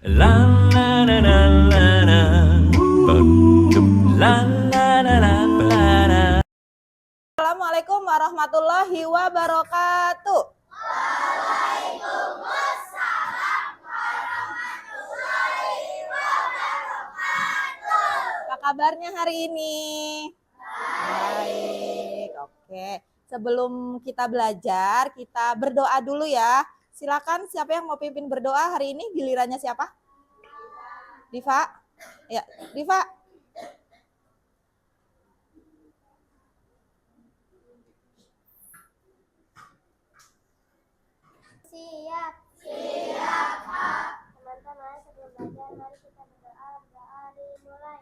La la la la la la. La la la la la la. Assalamualaikum warahmatullahi wabarakatuh. Apa kabarnya hari ini? Baik, oke. Sebelum kita belajar, kita berdoa dulu ya. Silakan siapa yang mau pimpin berdoa hari ini? Gilirannya siapa? Diva? Ya, Diva. Siap. Siap, Kak. Teman-teman, sebelum belajar, mari kita berdoa. Berdoa dimulai.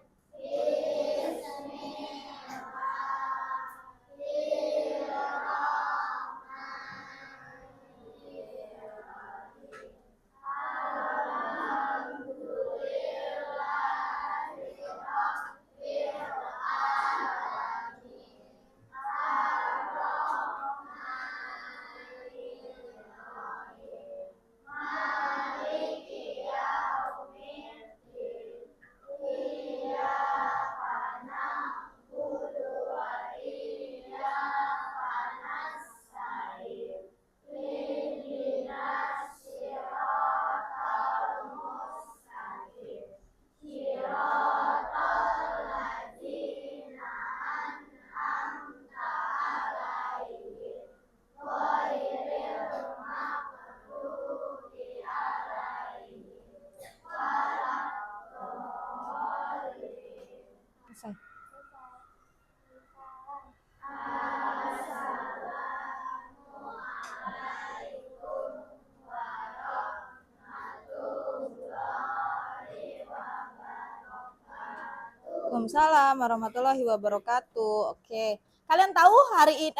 Waalaikumsalam warahmatullahi wabarakatuh. Oke. Kalian tahu hari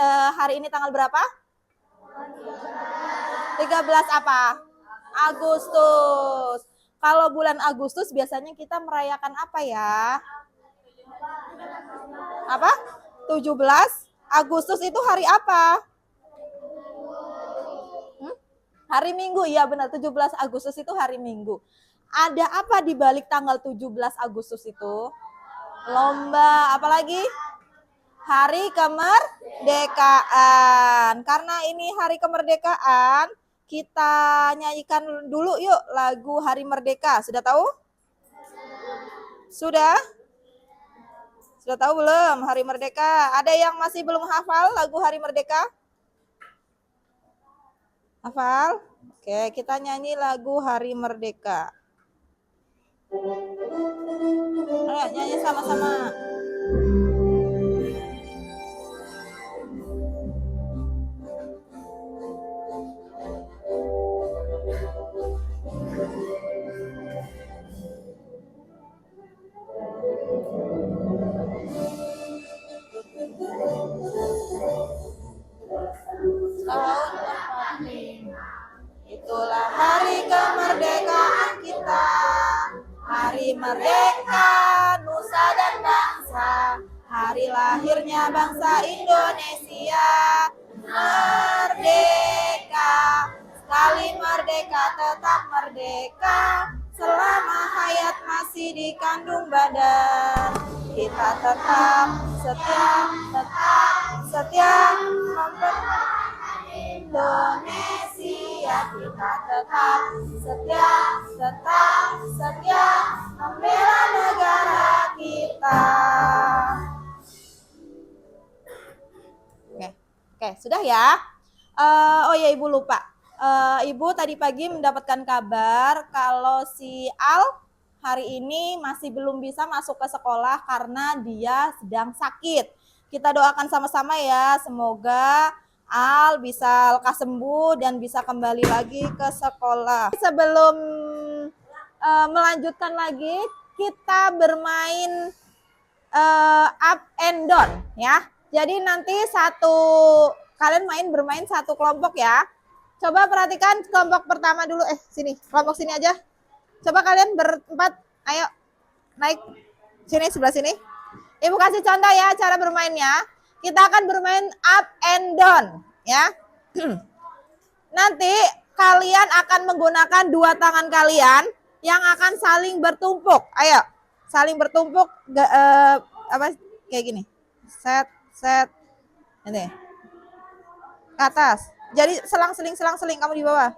ini tanggal berapa? 13 apa? Agustus. Kalau bulan Agustus biasanya kita merayakan apa ya? Apa? 17 Agustus itu hari apa? Hari Minggu, ya benar. 17 Agustus itu hari Minggu. Ada apa di balik tanggal 17 Agustus itu? Lomba, apalagi? Hari kemerdekaan. Karena ini hari kemerdekaan, kita nyanyikan dulu yuk lagu Hari Merdeka. Sudah tahu? Sudah? Sudah tahu belum Hari Merdeka? Ada yang masih belum hafal lagu Hari Merdeka? Hafal? Oke, kita nyanyi lagu Hari Merdeka. Ayo nyanyi sama-sama. Itulah hari kemerdekaan kita, hari merdeka nusa dan bangsa, hari lahirnya bangsa Indonesia. Merdeka, sekali merdeka tetap merdeka, selama hayat masih dikandung badan. Kita tetap setia mempertahankan Indonesia. Kita tetap setia membela negara kita. Oke, sudah ya. Oh ya, Ibu lupa. Ibu tadi pagi mendapatkan kabar kalau si Al hari ini masih belum bisa masuk ke sekolah karena dia sedang sakit. Kita doakan sama-sama ya, semoga Al bisa lekas sembuh dan bisa kembali lagi ke sekolah. Sebelum melanjutkan lagi, kita bermain up and down ya. Jadi nanti kalian bermain satu kelompok ya. Coba perhatikan kelompok pertama dulu. Sini, kelompok sini aja. Coba kalian berempat, ayo naik sini, sebelah sini. Ibu kasih contoh ya cara bermainnya. Kita akan bermain up and down ya. Nanti kalian akan menggunakan dua tangan kalian yang akan saling bertumpuk. Ayo, saling bertumpuk apa kayak gini. Set, set. Ini. Ke atas. Jadi selang-seling kamu di bawah.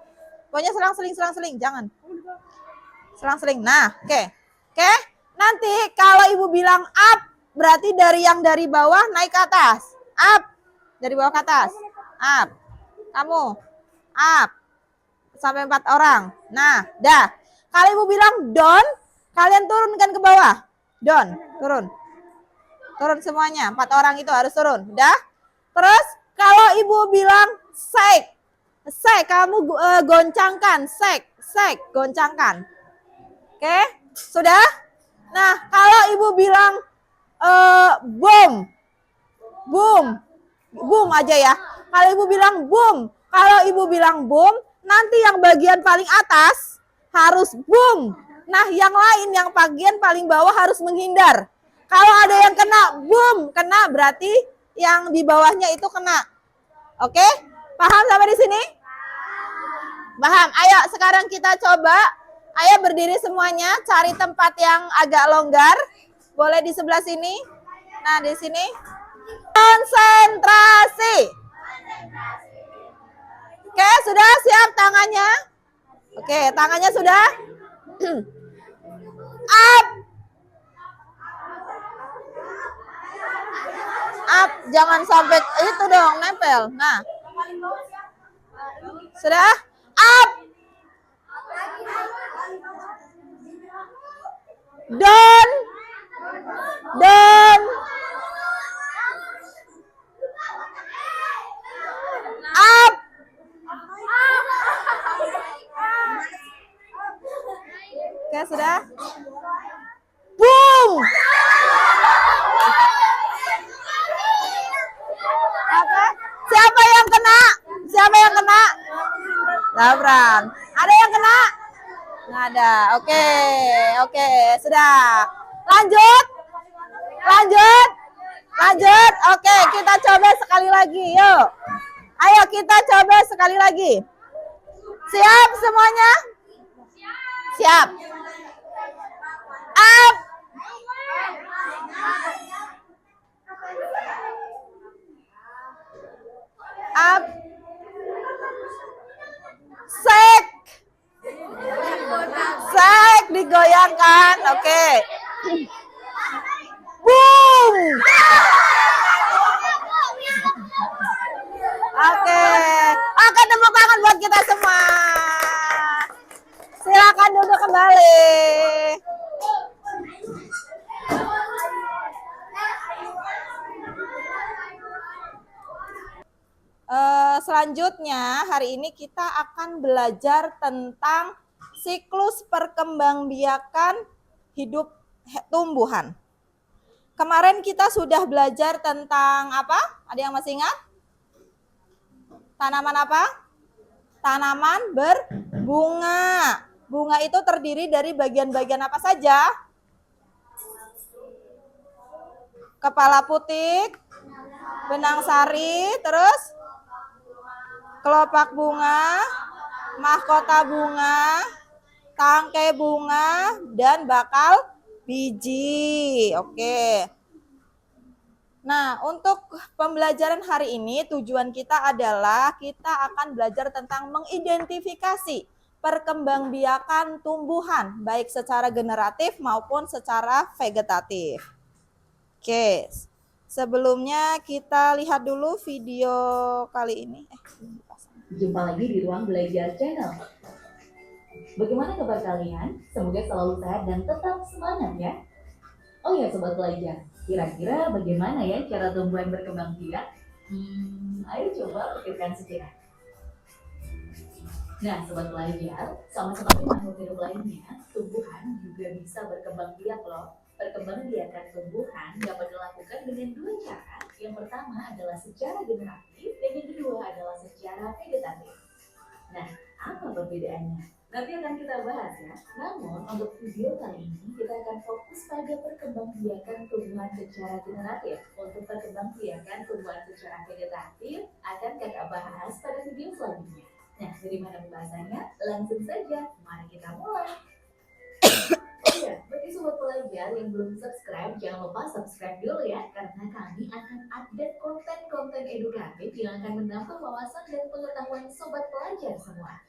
Pokoknya selang-seling, jangan. Selang-seling. Nah, oke. Oke. Nanti kalau Ibu bilang up, berarti dari bawah naik ke atas. Up. Dari bawah ke atas. Up. Kamu. Up. Sampai 4 orang. Nah, dah. Kalau Ibu bilang down, kalian turunkan ke bawah. Down, turun. Turun semuanya. 4 orang itu harus turun. Udah? Terus kalau Ibu bilang shake. Shake, kamu goncangkan. Shake, goncangkan. Oke? Sudah? Nah, kalau Ibu bilang boom. Boom. Boom aja ya. Kalau Ibu bilang boom. Kalau Ibu bilang boom, nanti yang bagian paling atas harus boom. Nah, yang lain yang bagian paling bawah harus menghindar. Kalau ada yang kena boom, kena berarti yang di bawahnya itu kena. Oke? Paham sampai di sini? Paham. Ayo sekarang kita coba. Ayo berdiri semuanya, cari tempat yang agak longgar. Boleh di sebelah sini. Nah, di sini. Konsentrasi. Oke, sudah siap tangannya? Oke, tangannya sudah? Up. Up, jangan sampai itu dong, nempel. Nah. Sudah? Up. Down. Down. Up. Oke, sudah? Boom. Apa? Siapa yang kena? Siapa yang kena? Labran. Ada yang kena? Nggak ada. Oke, oke, sudah. Lanjut. Lanjut. Lanjut. Oke, kita coba sekali lagi. Yuk. Ayo kita coba sekali lagi. Siap semuanya? Siap. Up. Up. Shake. Shake, digoyangkan. Oke. Boom. Oke. Oke, tepuk tangan buat kita semua. Silakan duduk kembali. Selanjutnya hari ini kita akan belajar tentang siklus perkembangbiakan hidup tumbuhan. Kemarin kita sudah belajar tentang apa? Ada yang masih ingat? Tanaman apa? Tanaman berbunga. Bunga itu terdiri dari bagian-bagian apa saja? Kepala putik, benang sari, terus kelopak bunga, mahkota bunga, tangkai bunga, dan bakal biji. Oke. Nah, untuk pembelajaran hari ini tujuan kita adalah kita akan belajar tentang mengidentifikasi perkembangbiakan tumbuhan baik secara generatif maupun secara vegetatif. Oke. Sebelumnya kita lihat dulu video kali ini. Jumpa lagi di Ruang Belajar Channel. Bagaimana kabar kalian? Semoga selalu sehat dan tetap semangat ya. Oh ya Sobat Belajar, kira-kira bagaimana ya cara tumbuhan berkembang biak? Ayo coba pikirkan sejenak. Nah Sobat Belajar, sama seperti makhluk hidup lainnya, tumbuhan juga bisa berkembang biak loh. Perkembangan biakan tumbuhan dapat dilakukan dengan dua cara. Yang pertama adalah secara generatif dan yang kedua adalah secara vegetatif. Nah, apa perbedaannya? Nanti akan kita bahas ya. Namun, untuk video kali ini kita akan fokus pada perkembangbiakan tumbuhan secara generatif. Untuk perkembangbiakan tumbuhan secara vegetatif akan kita bahas pada video selanjutnya. Nah, dari mana pembahasannya? Langsung saja, mari kita mulai. iya, bagi sobat pelajar yang belum subscribe, jangan lupa subscribe dulu ya, karena kami akan update konten-konten edukatif yang akan menambah wawasan dan pengetahuan sobat pelajar semua.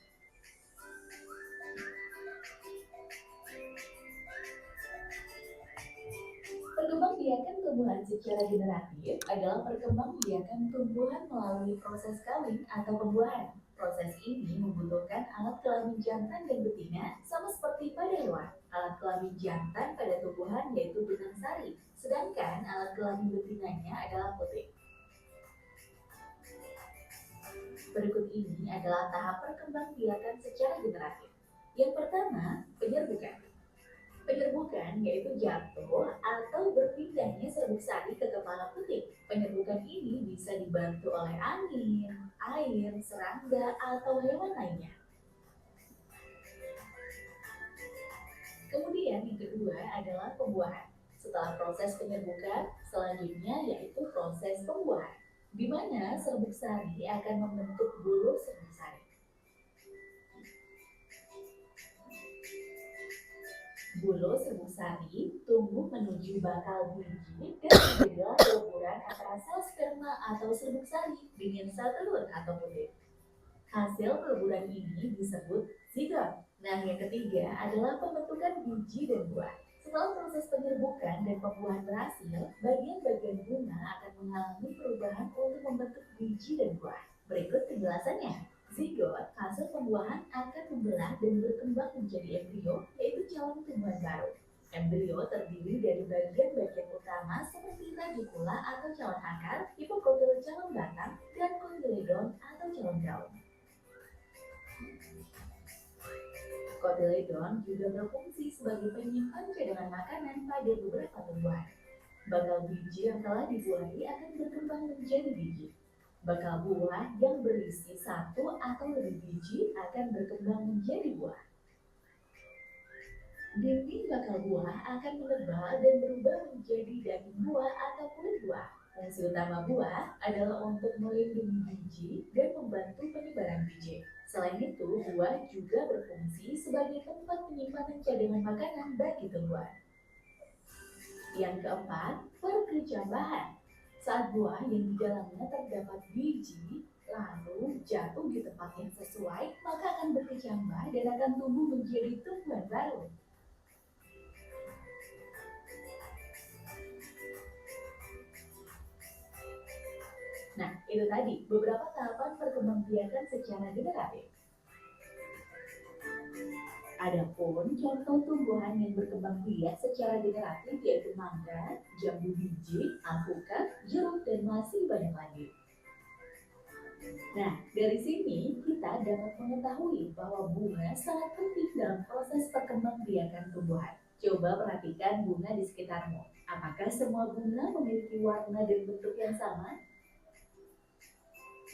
Perkembangbiakan tumbuhan secara generatif adalah perkembangbiakan tumbuhan melalui proses kawin atau pembuahan. Proses ini membutuhkan alat kelamin jantan dan betina sama seperti pada hewan. Alat kelamin jantan pada tumbuhan yaitu benang sari, sedangkan alat kelamin betinanya adalah putik. Berikut ini adalah tahap perkembangbiakan secara generatif. Yang pertama, penyerbukan. Penyerbukan yaitu jatuh atau berpindahnya serbuk sari ke kepala putik. Penyerbukan ini bisa dibantu oleh angin, air, serangga, atau hewan lainnya. Kemudian yang kedua adalah pembuahan. Setelah proses penyerbukan, selanjutnya yaitu proses pembuahan, di mana serbuk sari akan membentuk bulu serbuk sari. Bulu serbuk sari tumbuh menuju bakal biji dan menjadilah peleburan antara sel sperma atau serbuk sari dengan sel telur atau putik. Hasil peleburan ini disebut zigot. Nah, yang ketiga adalah pembentukan biji dan buah. Setelah proses penyerbukan dan pembuahan berhasil, bagian-bagian bunga akan mengalami perubahan untuk membentuk biji dan buah. Berikut penjelasannya. Zigot, hasil pembuahan akan membelah dan berkembang menjadi embrio, yaitu calon tumbuhan baru. Embrio terdiri dari bagian-bagian utama seperti radikula atau calon akar, hipokotil calon batang, dan kotyledon atau calon daun. Kotyledon juga berfungsi sebagai penyimpan cadangan makanan pada beberapa tumbuhan. Bakal biji yang telah dibuahi akan berkembang menjadi biji. Bakal buah yang berisi satu atau lebih biji akan berkembang menjadi buah. Dinding bakal buah akan menebal dan berubah menjadi daging buah atau kulit buah. Fungsi utama buah adalah untuk melindungi biji dan membantu penyebaran biji. Selain itu, buah juga berfungsi sebagai tempat penyimpanan cadangan makanan bagi tumbuhan. Yang keempat, perkecambahan. Saat buah yang di dalamnya terdapat biji, lalu jatuh di tempat yang sesuai, maka akan berkecambah dan akan tumbuh menjadi tumbuhan baru. Nah, itu tadi beberapa tahapan perkembangbiakan secara generatif. Adapun contoh tumbuhan yang berkembang biak secara generatif yaitu mangga, jambu biji, alpukat, jeruk, dan masih banyak lagi. Nah, dari sini kita dapat mengetahui bahwa bunga sangat penting dalam proses perkembangbiakan tumbuhan. Coba perhatikan bunga di sekitarmu. Apakah semua bunga memiliki warna dan bentuk yang sama?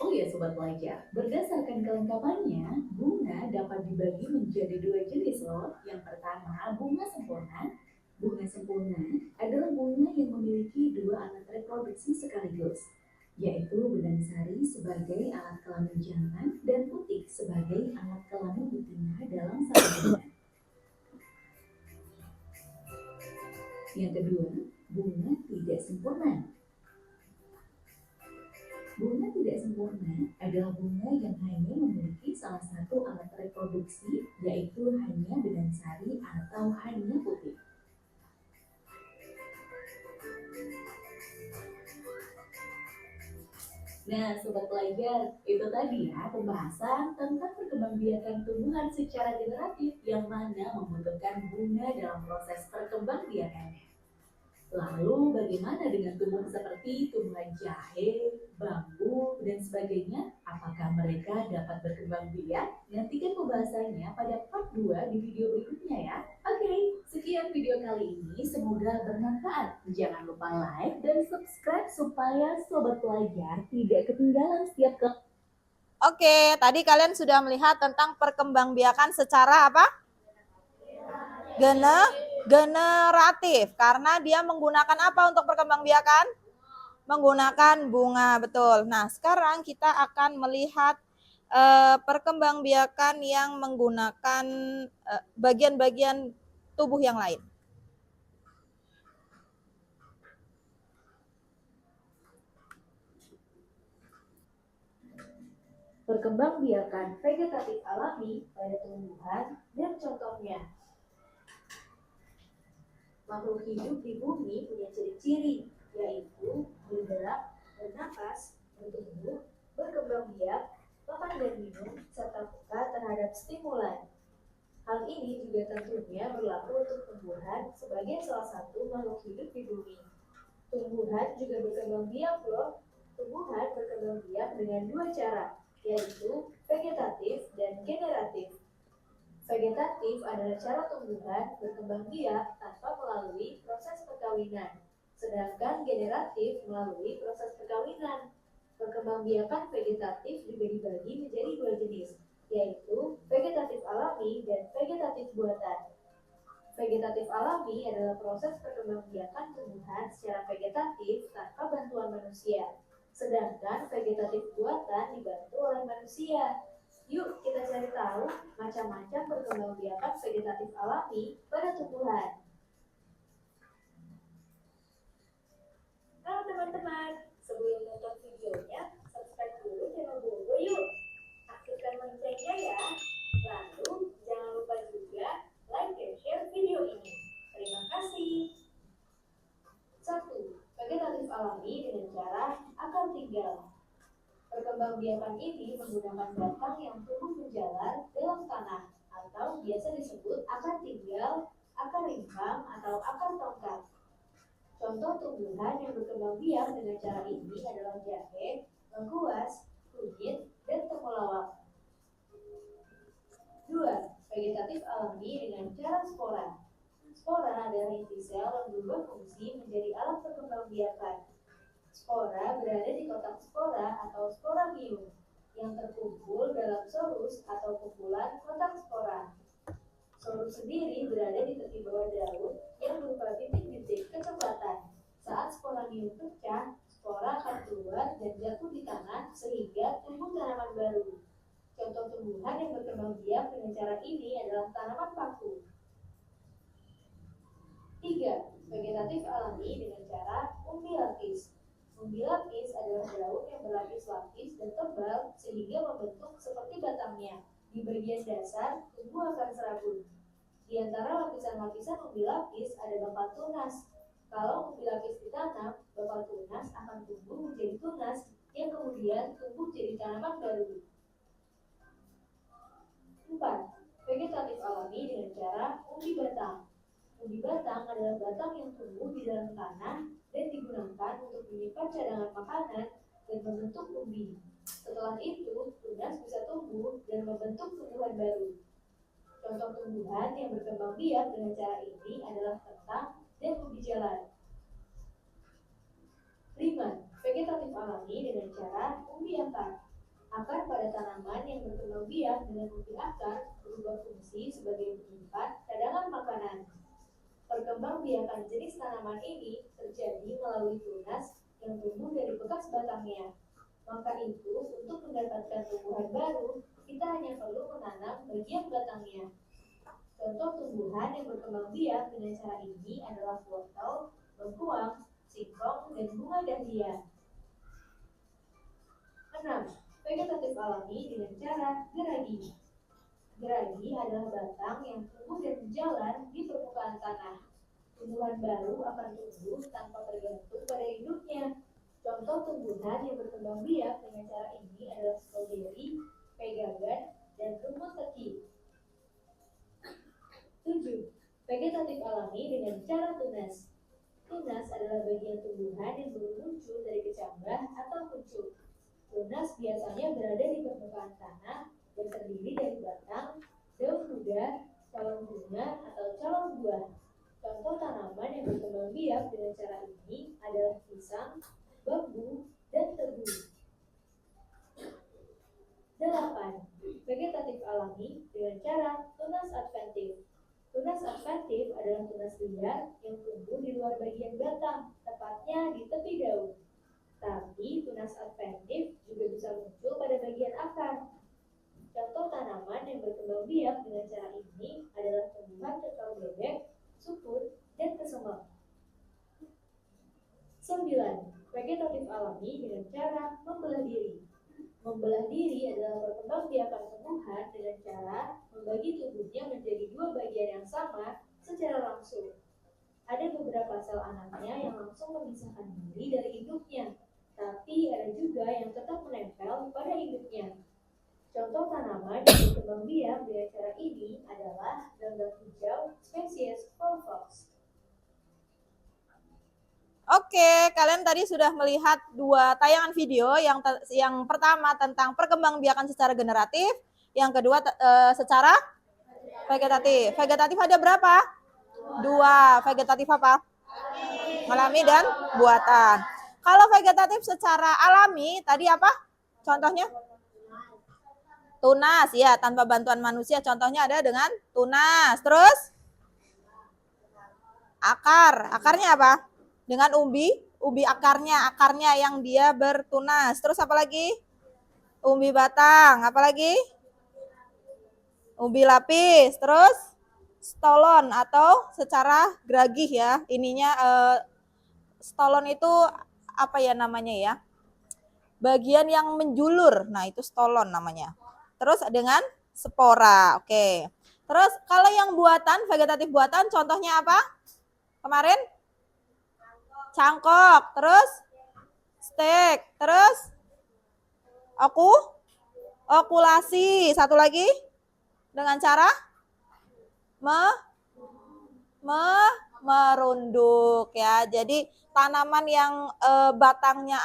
Oh ya Sobat Pelajar, berdasarkan kelengkapannya, bunga dapat dibagi menjadi dua jenis loh. Yang pertama, bunga sempurna. Bunga sempurna adalah bunga yang memiliki dua alat reproduksi sekaligus, yaitu benang sari sebagai alat kelamin jantan dan putik sebagai alat kelamin betina dalam satu bunga. Yang kedua, bunga tidak sempurna. Bunga tidak sempurna adalah bunga yang hanya memiliki salah satu alat reproduksi, yaitu hanya benang sari atau hanya putik. Nah, Sobat Pelajar, itu tadi ya pembahasan tentang perkembangbiakan tumbuhan secara generatif yang mana membutuhkan bunga dalam proses perkembangbiakannya. Lalu bagaimana dengan tumbuhan seperti tumbuhan jahe, bambu, dan sebagainya? Apakah mereka dapat berkembang biak? Nantikan pembahasannya pada part 2 di video berikutnya ya. Oke, sekian video kali ini. Semoga bermanfaat. Jangan lupa like dan subscribe supaya Sobat Pelajar tidak ketinggalan setiap Oke, tadi kalian sudah melihat tentang perkembangbiakan secara apa? Generatif, karena dia menggunakan apa untuk perkembangbiakan? Menggunakan bunga, betul. Nah, sekarang kita akan melihat perkembangbiakan yang menggunakan bagian-bagian tubuh yang lain. Perkembangbiakan vegetatif alami pada tumbuhan dan contohnya. Makhluk hidup di bumi punya ciri-ciri, yaitu bergerak, bernapas, bertumbuh, berkembang biak, makan dan minum, serta peka terhadap stimulan. Hal ini juga tentunya berlaku untuk tumbuhan sebagai salah satu makhluk hidup di bumi. Tumbuhan juga berkembang biak loh. Tumbuhan berkembang biak dengan dua cara, yaitu vegetatif dan generatif. Vegetatif adalah cara tumbuhan berkembang biak tanpa melalui proses perkawinan, sedangkan generatif melalui proses perkawinan. Perkembangbiakan vegetatif juga dibagi menjadi dua jenis, yaitu vegetatif alami dan vegetatif buatan. Vegetatif alami adalah proses perkembangbiakan tumbuhan secara vegetatif tanpa bantuan manusia, sedangkan vegetatif buatan dibantu oleh manusia. Yuk kita cari tahu macam-macam perkembangbiakan vegetatif alami pada tumbuhan. Halo teman-teman, sebelum nonton videonya, subscribe dulu channel Bobo yuk. Aktifkan loncengnya ya. Lalu jangan lupa juga like dan share video ini. Terima kasih. 1. Vegetatif alami dengan cara akar tinggal. Perkembangbiakan ini menggunakan batang yang tumbuh menjalar dalam tanah atau biasa disebut akar tinggal, akar rimpang, atau akar tongkat. Contoh tumbuhan yang berkembang biak dengan cara ini adalah jahe, lengkuas, kunyit, dan temulawak. 2. Vegetatif alami dengan cara spora. Spora adalah inti sel yang berubah fungsi menjadi alat perkembangbiakan. Spora berada di kotak spora atau sporamium yang terkumpul dalam sorus atau kumpulan kotak spora. Sorus sendiri berada di tepi bawah daun yang berupa bintik-bintik kecoklatan. Saat sporamium pecah, spora akan keluar dan jatuh di tanah sehingga tumbuh tanaman baru. Contoh tumbuhan yang berkembang biak dengan cara ini adalah tanaman paku. 3. Vegetatif alami dengan cara umbi lapis. Umbi lapis adalah daun yang berlapis-lapis dan tebal sehingga membentuk seperti batangnya. Di bagian dasar, tumbuh akan serabut. Di antara lapisan-lapisan umbi lapis ada bakal tunas. Kalau umbi lapis ditanam, bakal tunas akan tumbuh menjadi tunas yang kemudian tumbuh jadi tanaman baru. 4. Vegetatif alami dengan cara umbi batang. Umbi batang adalah batang yang tumbuh di dalam tanah dan digunakan untuk menyimpan cadangan makanan dan membentuk umbi. Setelah itu, tunas bisa tumbuh dan membentuk tumbuhan baru. Contoh tumbuhan yang berkembang biak dengan cara ini adalah kentang dan umbi jalar. 5. Vegetatif alami dengan cara umbi akar. Akar pada tanaman yang berkembang biak dengan umbi akar berubah fungsi sebagai penyimpan cadangan makanan. Perkembangbiakan jenis tanaman ini terjadi melalui tunas yang tumbuh dari bekas batangnya. Maka itu, untuk mendapatkan tumbuhan baru, kita hanya perlu menanam bagian batangnya. Contoh tumbuhan yang berkembang biak dengan cara ini adalah wortel, lengkuang, singkong, dan bunga dahlia. 6. Vegetatif alami dengan cara geragi. Geragi adalah batang yang tumbuh dan berjalan di permukaan tanah. Tumbuhan baru akan tumbuh tanpa tergantung pada induknya. Contoh tumbuhan yang berkembang biak dengan cara ini adalah stroberi, pegagan, dan rumput teki. 7. Vegetatif alami dengan cara tunas. Tunas adalah bagian tumbuhan yang baru muncul dari kecambah atau kuncup. Tunas biasanya berada di permukaan tanah dan terdiri dari batang, daun muda, calon bunga, atau calon buah. Contoh tanaman yang berkembang biak dengan cara ini adalah pisang, bambu, dan tebu. 8. Vegetatif alami dengan cara tunas adventif. Tunas adventif adalah tunas liar yang tumbuh di luar bagian batang, tepatnya di tepi daun. Tapi tunas adventif juga bisa muncul pada bagian akar. Contoh tanaman yang berkembang biak dengan cara ini adalah tumbuhan kekau bebek, sukun, dan kesembang. 9. Vegetatif alami dengan cara membelah diri. Membelah diri adalah perkembangbiakan tumbuhan dengan cara membagi tubuhnya menjadi dua bagian yang sama secara langsung. Ada beberapa sel anaknya yang langsung memisahkan diri dari induknya, tapi ada juga yang tetap menempel pada induknya. Contoh tanaman yang berkembang biak dengan cara ini adalah ganggang hijau spesies Volvox. Oke, kalian tadi sudah melihat dua tayangan video yang pertama tentang perkembangbiakan secara generatif, yang kedua secara vegetatif. Vegetatif ada berapa? Dua. Vegetatif apa? Alami dan buatan. Kalau vegetatif secara alami tadi apa? Contohnya? Tunas, ya, tanpa bantuan manusia. Contohnya ada dengan tunas. Terus akar. Akarnya apa? Dengan ubi akarnya yang dia bertunas. Terus apa lagi? Umbi batang. Apa lagi? Ubi lapis. Terus stolon atau secara geragih ya. Ininya stolon itu apa ya namanya ya? Bagian yang menjulur. Nah, itu stolon namanya. Terus dengan spora. Oke. Terus kalau yang buatan, vegetatif buatan contohnya apa? Kemarin? Cangkok. Terus stek. Terus okulasi. Satu lagi dengan cara merunduk ya. Jadi tanaman yang batangnya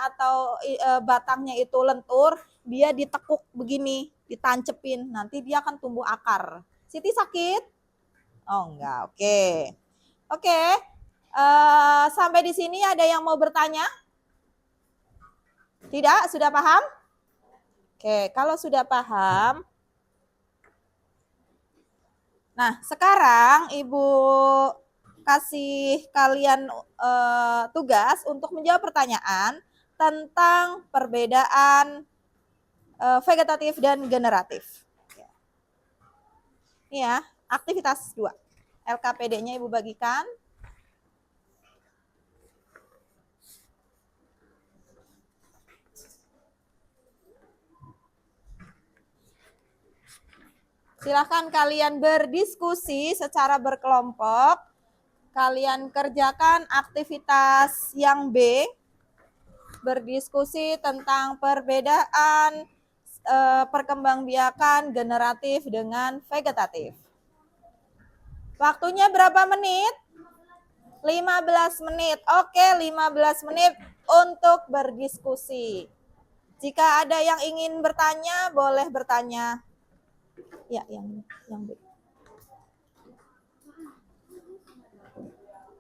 batangnya itu lentur, dia ditekuk begini, ditancepin, nanti dia akan tumbuh akar. Siti sakit? Oh enggak, oke. Oke, sampai di sini ada yang mau bertanya? Tidak? Sudah paham? Oke, kalau sudah paham, nah sekarang Ibu kasih kalian tugas untuk menjawab pertanyaan tentang perbedaan vegetatif dan generatif. Ini ya, aktivitas 2. LKPD-nya Ibu bagikan. Silahkan kalian berdiskusi secara berkelompok. Kalian kerjakan aktivitas yang B. Berdiskusi tentang perbedaan perkembangbiakan generatif dengan vegetatif. Waktunya berapa menit? 15 menit. Oke, 15 menit untuk berdiskusi. Jika ada yang ingin bertanya, boleh bertanya. Ya, yang B.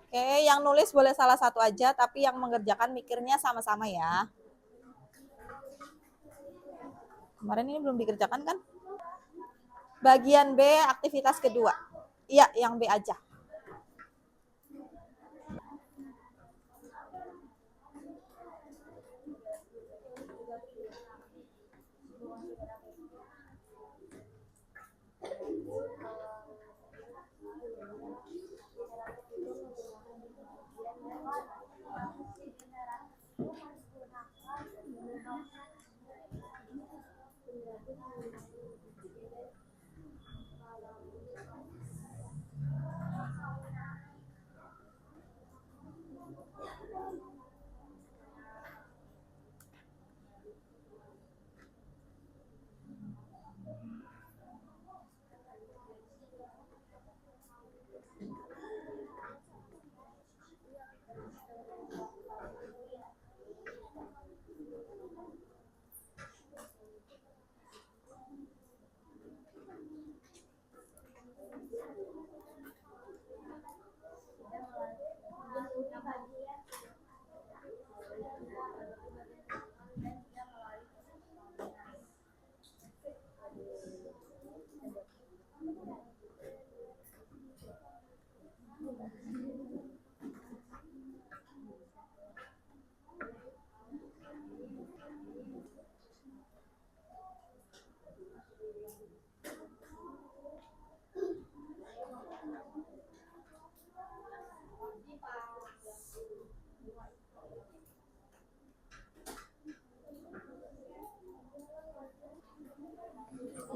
Oke, yang nulis boleh salah satu aja, tapi yang mengerjakan mikirnya sama-sama ya. Kemarin ini belum dikerjakan kan? Bagian B, aktivitas kedua. Iya, yang B aja.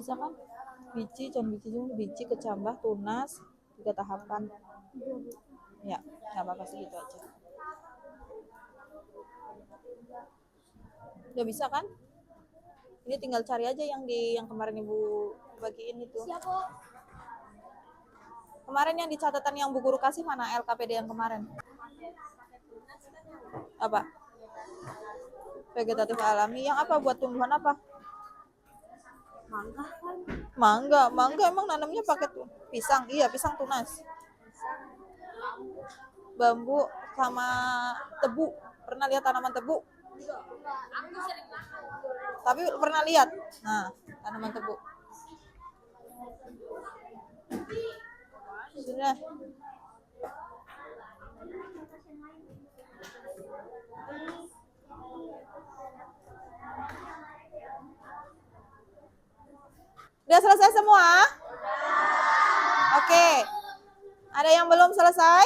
Bisa kan? Biji, biji, kecambah, tunas, 3 tahapan. Ya, nggak apa-apa segitu aja. Udah bisa kan? Ini tinggal cari aja yang kemarin Ibu bagiin itu. Kemarin yang di catatan yang Bu Guru kasih mana LKPD yang kemarin? Apa? Vegetatif alami. Yang apa buat tumbuhan apa? Mangga emang nanamnya pakai pisang. Iya, pisang tunas. Bambu sama tebu. Pernah lihat tanaman tebu? Tapi pernah lihat. Nah, tanaman tebu. Sudah. Udah selesai semua? Oke. Ada yang belum selesai?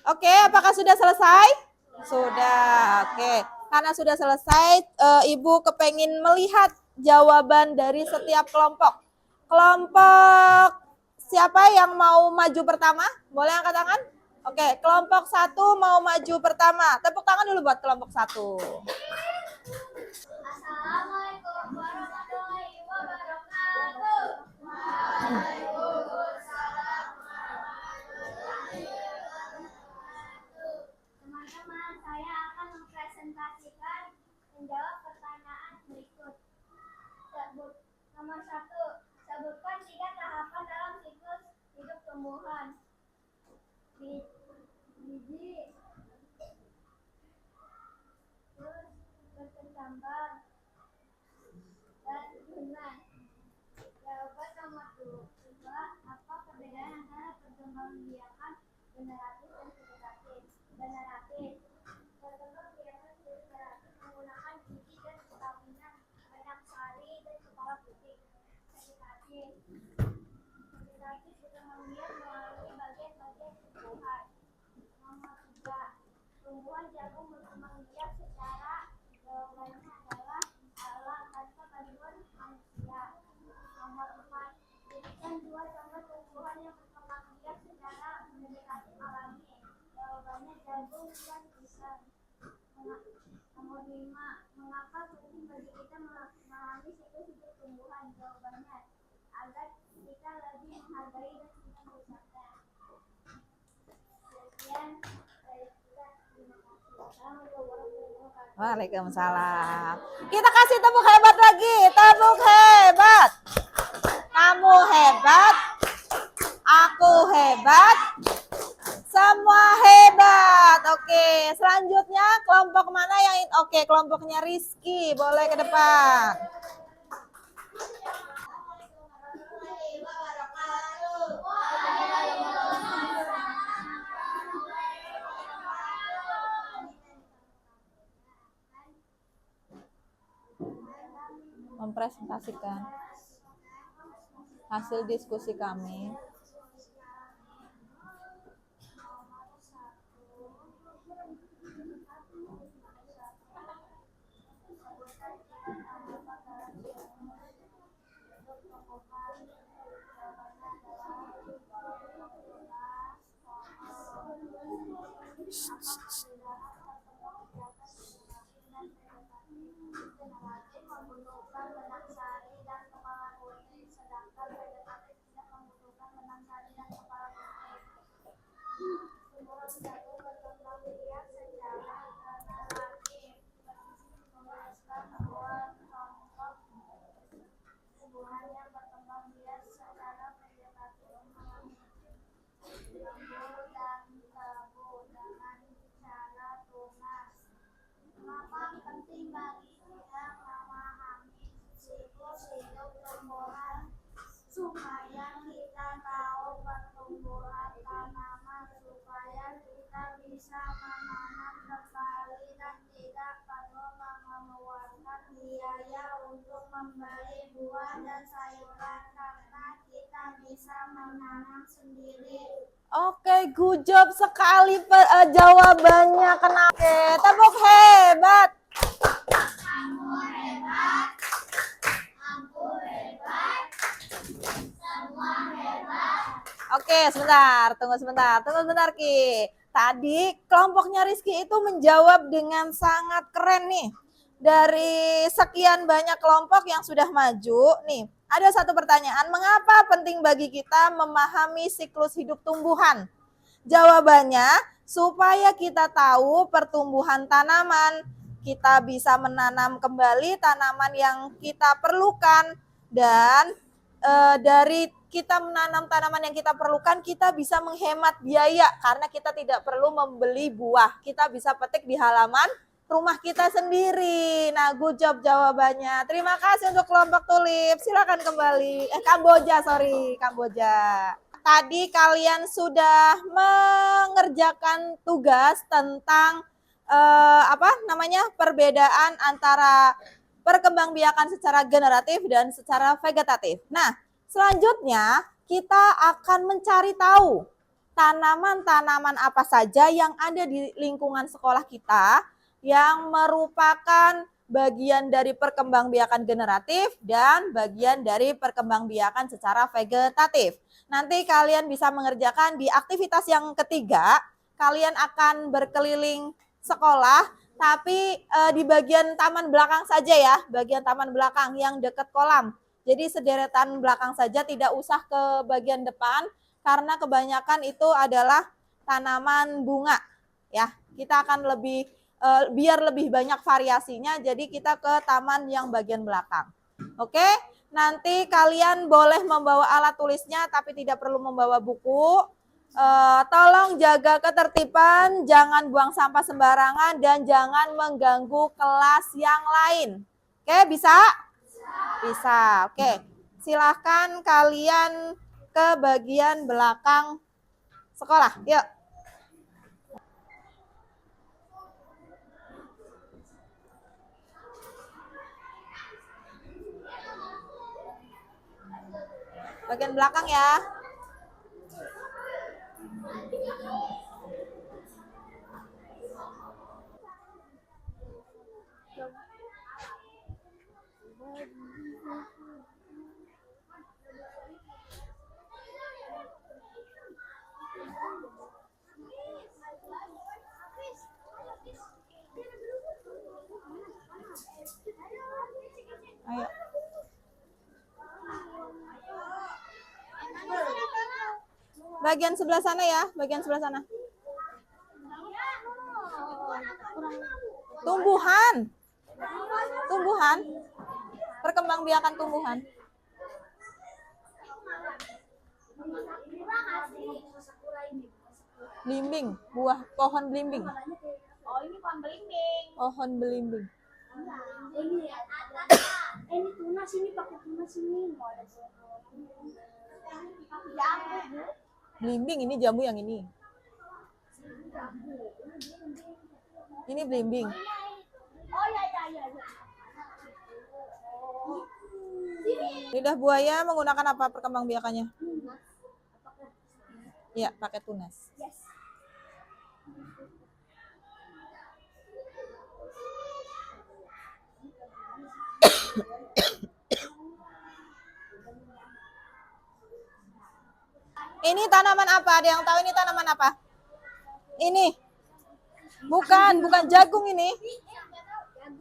Oke, apakah sudah selesai? Sudah, oke. Karena sudah selesai, Ibu kepengin melihat jawaban dari setiap kelompok. Kelompok siapa yang mau maju pertama? Boleh angkat tangan? Oke, kelompok 1 mau maju pertama. Tepuk tangan dulu buat kelompok 1. Assalamualaikum warahmatullahi wabarakatuh. Waalaikumsalam warahmatullahi wabarakatuh. Teman-teman, saya akan mempresentasikan menjawab pertanyaan berikut. Nomor 1, sebutkan 3 tahapan dalam siklus hidup tumbuhan. Biji, terus berkembang dan tunas. Jawaban nomor 2, apa perbedaan antara perkembangbiakan generatif dan vegetatif? Perkembangbiakan generatif menggunakan biji dan stamina banyak sari dan kepala putih. Vegetatif berkembangbiak melalui bagian-bagian tumbuhan. Nomor 3, tumbuhan jagung berkembang biak secara, jawabannya adalah alam tanpa bantuan manusia. Nomor 4, berikan 2 contoh tumbuhan yang berkembang biak secara vegetatif alami. Jawabannya jagung dan pisang. Nomor 5, mengapa penting bagi kita memahami siklus hidup tumbuhan? Jawabannya agar kita lebih menghargai dan tidak merusaknya. Sekian dari kita. Terima kasih. Assalamualaikum warahmatullahi wabarakatuh. Waalaikumsalam. Kita kasih tepuk hebat lagi. Tepuk hebat. Kamu hebat. Aku hebat. Semua hebat. Oke, selanjutnya kelompok mana yang oke, kelompoknya Rizky. Boleh ke depan. Mempresentasikan hasil diskusi kami. Membutuhkan benang sari dan kepala putih, sedangkan vegetatif tidak membutuhkan benang sari dan kepala putih. Tumbuhan jagung berkembang biak secara generatif, memutuskan buah kelompok tumbuhan yang berkembang biak secara vegetatif alami. Bambu dan tebu dengan cara kembali buah dan sayuran karena kita bisa menanam sendiri. Oke, good job sekali jawabannya. Kenapa? Tepuk hebat. Oke, sebentar. Tunggu sebentar, Ki. Tadi kelompoknya Rizky itu menjawab dengan sangat keren nih. Dari sekian banyak kelompok yang sudah maju, nih, ada satu pertanyaan, mengapa penting bagi kita memahami siklus hidup tumbuhan? Jawabannya, supaya kita tahu pertumbuhan tanaman, kita bisa menanam kembali tanaman yang kita perlukan, dan dari kita menanam tanaman yang kita perlukan, kita bisa menghemat biaya karena kita tidak perlu membeli buah. Kita bisa petik di halaman rumah kita sendiri. Nah, good job jawabannya. Terima kasih untuk kelompok tulip. Silakan kembali. Kamboja. Tadi kalian sudah mengerjakan tugas tentang perbedaan antara perkembangbiakan secara generatif dan secara vegetatif. Nah, selanjutnya kita akan mencari tahu tanaman-tanaman apa saja yang ada di lingkungan sekolah kita yang merupakan bagian dari perkembangbiakan generatif dan bagian dari perkembangbiakan secara vegetatif. Nanti kalian bisa mengerjakan di aktivitas yang ketiga, kalian akan berkeliling sekolah, tapi di bagian taman belakang saja ya, bagian taman belakang yang dekat kolam. Jadi sederetan belakang saja, tidak usah ke bagian depan, karena kebanyakan itu adalah tanaman bunga. Ya, kita akan biar lebih banyak variasinya, jadi kita ke taman yang bagian belakang. Oke, nanti kalian boleh membawa alat tulisnya, tapi tidak perlu membawa buku. Tolong jaga ketertiban, jangan buang sampah sembarangan, dan jangan mengganggu kelas yang lain. Oke, bisa? Bisa. Oke, silahkan kalian ke bagian belakang sekolah. Yuk. Bagian belakang ya. Ayo. Bagian sebelah sana ya, bagian sebelah sana. Tumbuhan. Perkembangbiakan tumbuhan. Belimbing, buah pohon belimbing. Oh, ini pohon belimbing. Pohon belimbing. Ini tunas, ini pakai tunas ini. Jambu. Belimbing, ini jambu yang ini. Ini belimbing. Oh ya. Lidah buaya menggunakan apa perkembangbiakannya? Ya, pakai tunas. Yes. Ini tanaman apa? Ada yang tahu ini tanaman apa? Ini. Bukan jagung ini.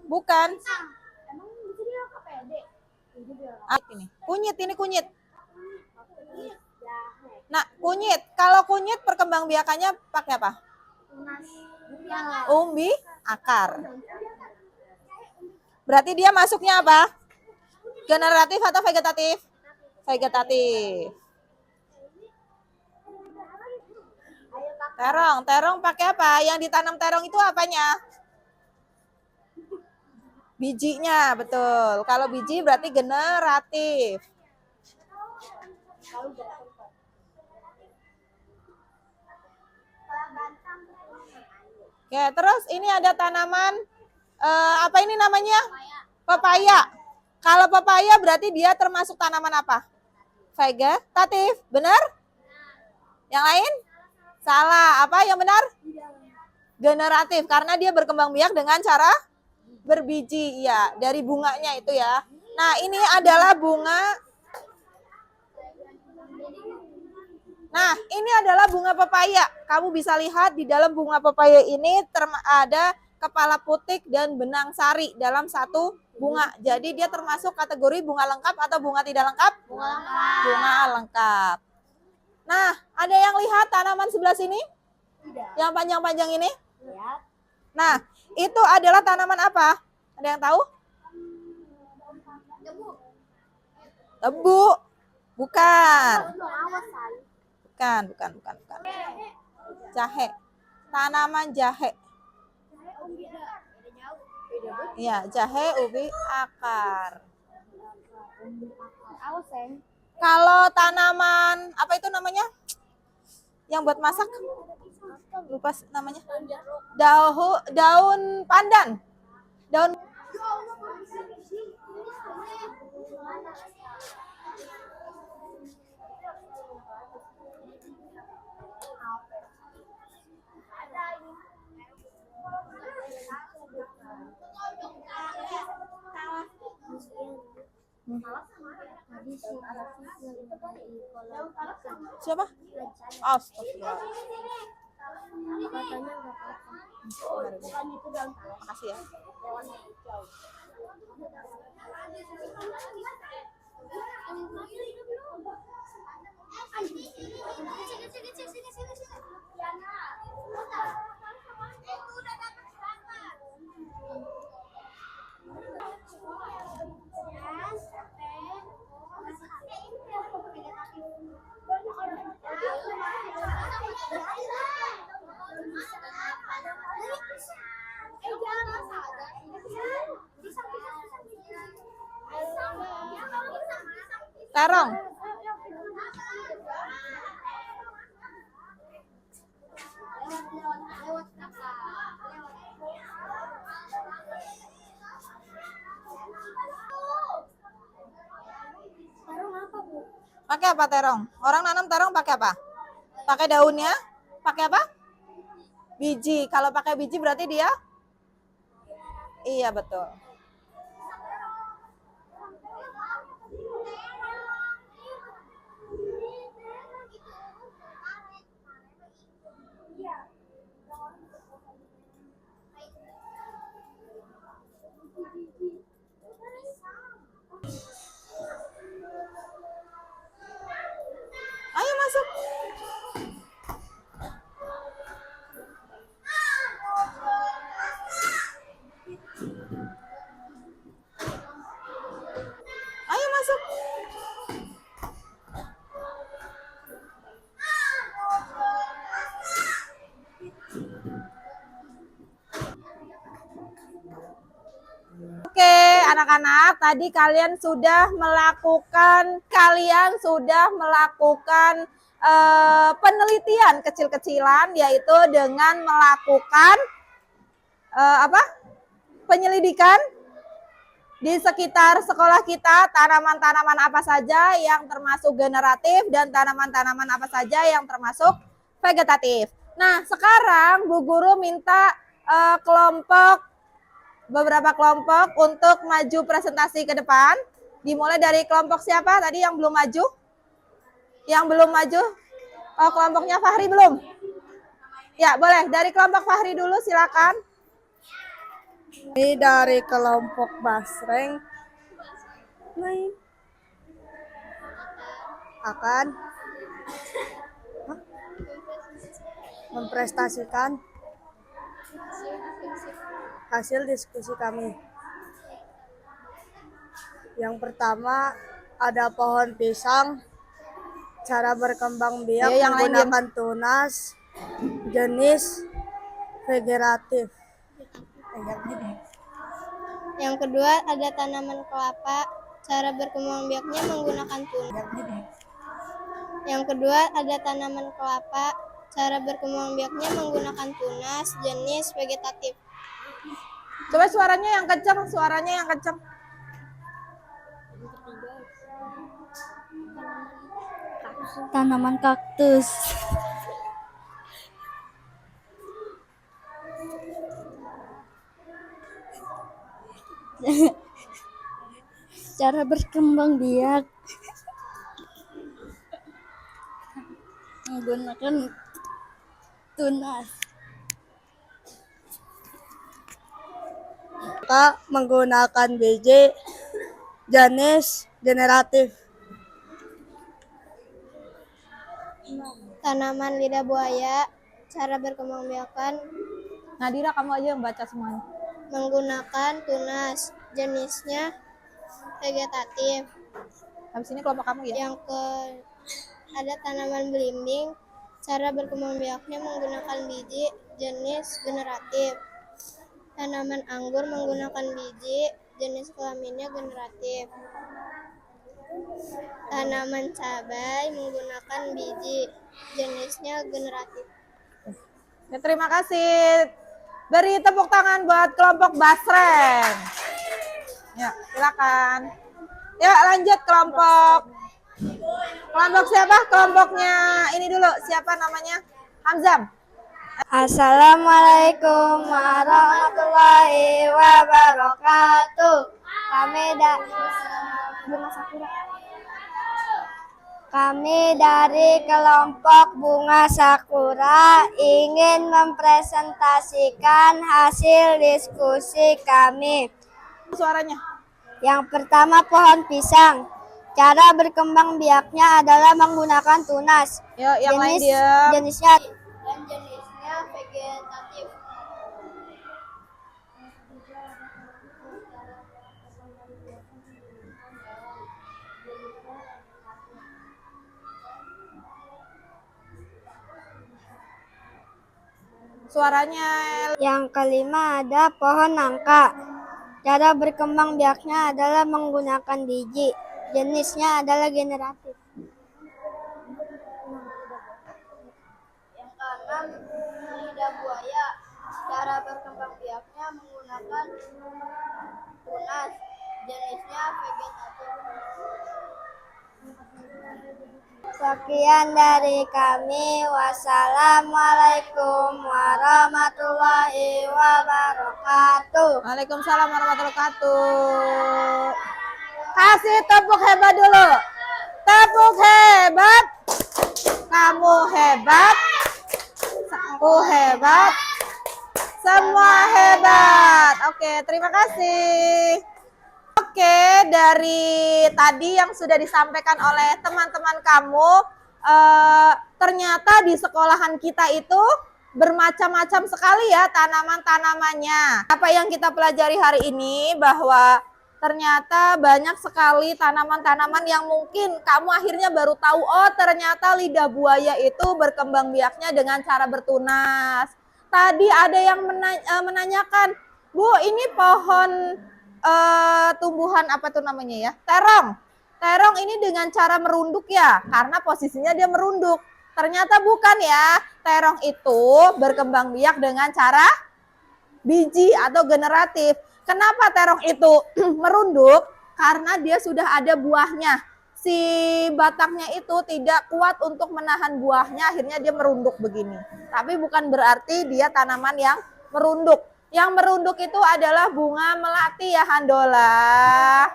Bukan. Emang bisa dia apa pede? Ini. Kunyit. Nah, kunyit. Kalau kunyit perkembangbiakannya pakai apa? Umbi akar. Berarti dia masuknya apa? Generatif atau vegetatif? Vegetatif. Terong pakai apa? Yang ditanam terong itu apanya? Bijinya, betul. Kalau biji berarti generatif. Oke, terus ini ada tanaman apa ini namanya? Pepaya. Kalau pepaya berarti dia termasuk tanaman apa? Vegetatif, benar? Yang lain? Salah. Apa yang benar? Generatif, karena dia berkembang biak dengan cara berbiji. Ya, dari bunganya itu ya. Nah, ini adalah bunga. Nah, ini adalah bunga pepaya. Kamu bisa lihat di dalam bunga pepaya ini ada kepala putik dan benang sari dalam satu bunga. Jadi dia termasuk kategori bunga lengkap atau bunga tidak lengkap? Bunga lengkap. Bunga lengkap. Nah, ada yang lihat tanaman sebelah sini? Tidak. Yang panjang-panjang ini? Lihat. Nah, itu adalah tanaman apa? Ada yang tahu? Debu. Tebu. Bukan. Awas, Bukan. Jahe. Tanaman jahe. Iya, jahe, ubi, akar. Awas, Seng. Kalau tanaman apa itu namanya? Yang buat masak? Lupa namanya. Daun pandan. Daun siapa? Astagfirullah. Makasih ya. Terong. Pakai apa terong? Orang nanam terong pakai apa? Pakai daunnya? Pakai apa? Biji. Kalau pakai biji berarti dia? Iya, betul. Ayo masuk. Ayo masuk. Oke, anak-anak, tadi kalian sudah melakukan penelitian kecil-kecilan, yaitu dengan melakukan apa? Penyelidikan di sekitar sekolah kita, tanaman-tanaman apa saja yang termasuk generatif dan tanaman-tanaman apa saja yang termasuk vegetatif. Nah, sekarang Bu Guru minta beberapa kelompok untuk maju presentasi ke depan. Dimulai dari kelompok siapa tadi yang belum maju? Yang belum maju? Oh, kelompoknya Fahri belum? Ya, boleh. Dari kelompok Fahri dulu, silakan. Ini dari kelompok Basreng akan mempresentasikan hasil diskusi kami. Yang pertama ada pohon pisang, cara berkembang biak Ayo, yang lain menggunakan tunas, jenis vegetatif. Yang kedua ada tanaman kelapa, cara berkembang biaknya menggunakan tunas. Yang kedua ada tanaman kelapa, cara berkembang biaknya menggunakan tunas, jenis vegetatif. Coba suaranya yang kencang, Tanaman kaktus. Cara berkembang biak menggunakan tunas. Menggunakan biji jenis generatif. Tanaman lidah buaya, cara berkembangbiakan Nadira, kamu aja yang baca semuanya. menggunakan tunas, jenisnya vegetatif. Habis ini kelompok kamu ya. Ada tanaman belimbing, cara berkembangbiaknya menggunakan biji, jenis generatif. Tanaman anggur menggunakan biji, jenis kelaminnya generatif. Tanaman cabai menggunakan biji, jenisnya generatif. Ya, terima kasih. Beri tepuk tangan buat kelompok Basren. Ya, silakan. Ya, lanjut kelompok. Kelompok siapa? Kelompoknya ini dulu. Siapa namanya? Hamzam. Assalamualaikum warahmatullahi wabarakatuh. Kami dari kelompok Bunga Sakura ingin mempresentasikan hasil diskusi kami. Suaranya. Yang pertama, pohon pisang. Cara berkembang biaknya adalah menggunakan tunas. Yuk, yang lain diam. Jenisnya Dan jenisnya vegetatif. Suaranya. Yang kelima ada pohon nangka. Cara berkembang biaknya adalah menggunakan biji. Jenisnya adalah generatif. Yang keenam, lidah buaya. Cara berkembang biaknya menggunakan tunas, jenisnya vegetatif. Sekian dari kami. Wassalamualaikum warahmatullahi wabarakatuh. Waalaikumsalam warahmatullahi wabarakatuh. Kasih tepuk hebat dulu. Tepuk hebat. Kamu hebat. Aku hebat. Semua hebat. Oke, terima kasih. Oke, dari tadi yang sudah disampaikan oleh teman-teman kamu, ternyata di sekolahan kita itu bermacam-macam sekali ya tanaman-tanamannya. Apa yang kita pelajari hari ini bahwa ternyata banyak sekali tanaman-tanaman yang mungkin kamu akhirnya baru tahu, oh ternyata lidah buaya itu berkembang biaknya dengan cara bertunas. Tadi ada yang menanyakan, Bu, ini pohon tumbuhan apa tuh namanya ya? Terong. Terong ini dengan cara merunduk ya, karena posisinya dia merunduk. Ternyata bukan ya, terong itu berkembang biak dengan cara biji atau generatif. Kenapa terong itu merunduk? Karena dia sudah ada buahnya. Si batangnya itu tidak kuat untuk menahan buahnya, akhirnya dia merunduk begini. Tapi bukan berarti dia tanaman yang merunduk. Yang merunduk itu adalah bunga melati ya Handola.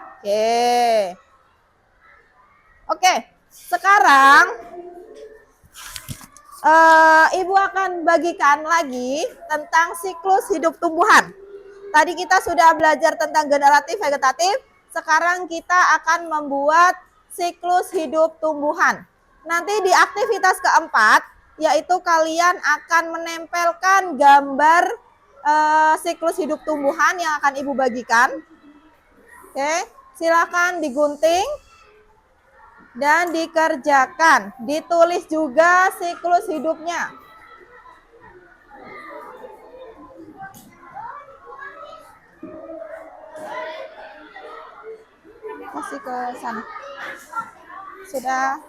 Oke, sekarang Ibu akan bagikan lagi tentang siklus hidup tumbuhan. Tadi kita sudah belajar tentang generatif, vegetatif. Sekarang kita akan membuat siklus hidup tumbuhan. Nanti di aktivitas keempat, yaitu kalian akan menempelkan gambar siklus hidup tumbuhan yang akan Ibu bagikan. Oke, silakan digunting dan dikerjakan. Ditulis juga siklus hidupnya. Kasih ke sana. Sudah.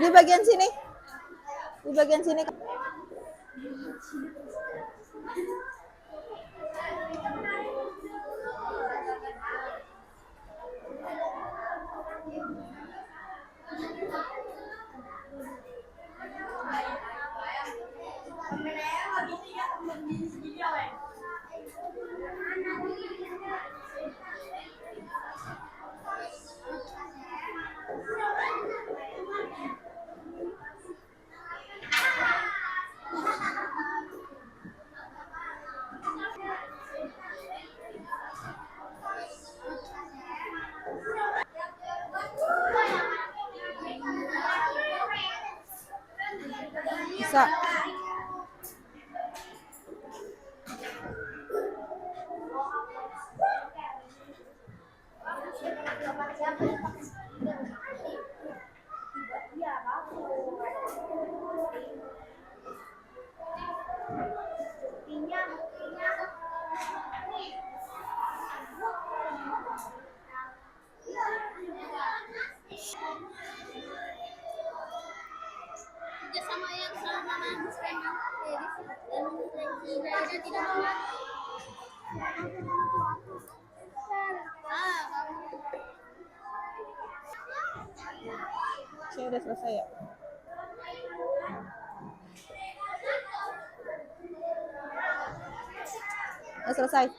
Di bagian sini. Di bagian sini. Bisa. Kerjasama yang selama Agus Renang dan tidak Saya udah selesai ya. Udah selesai.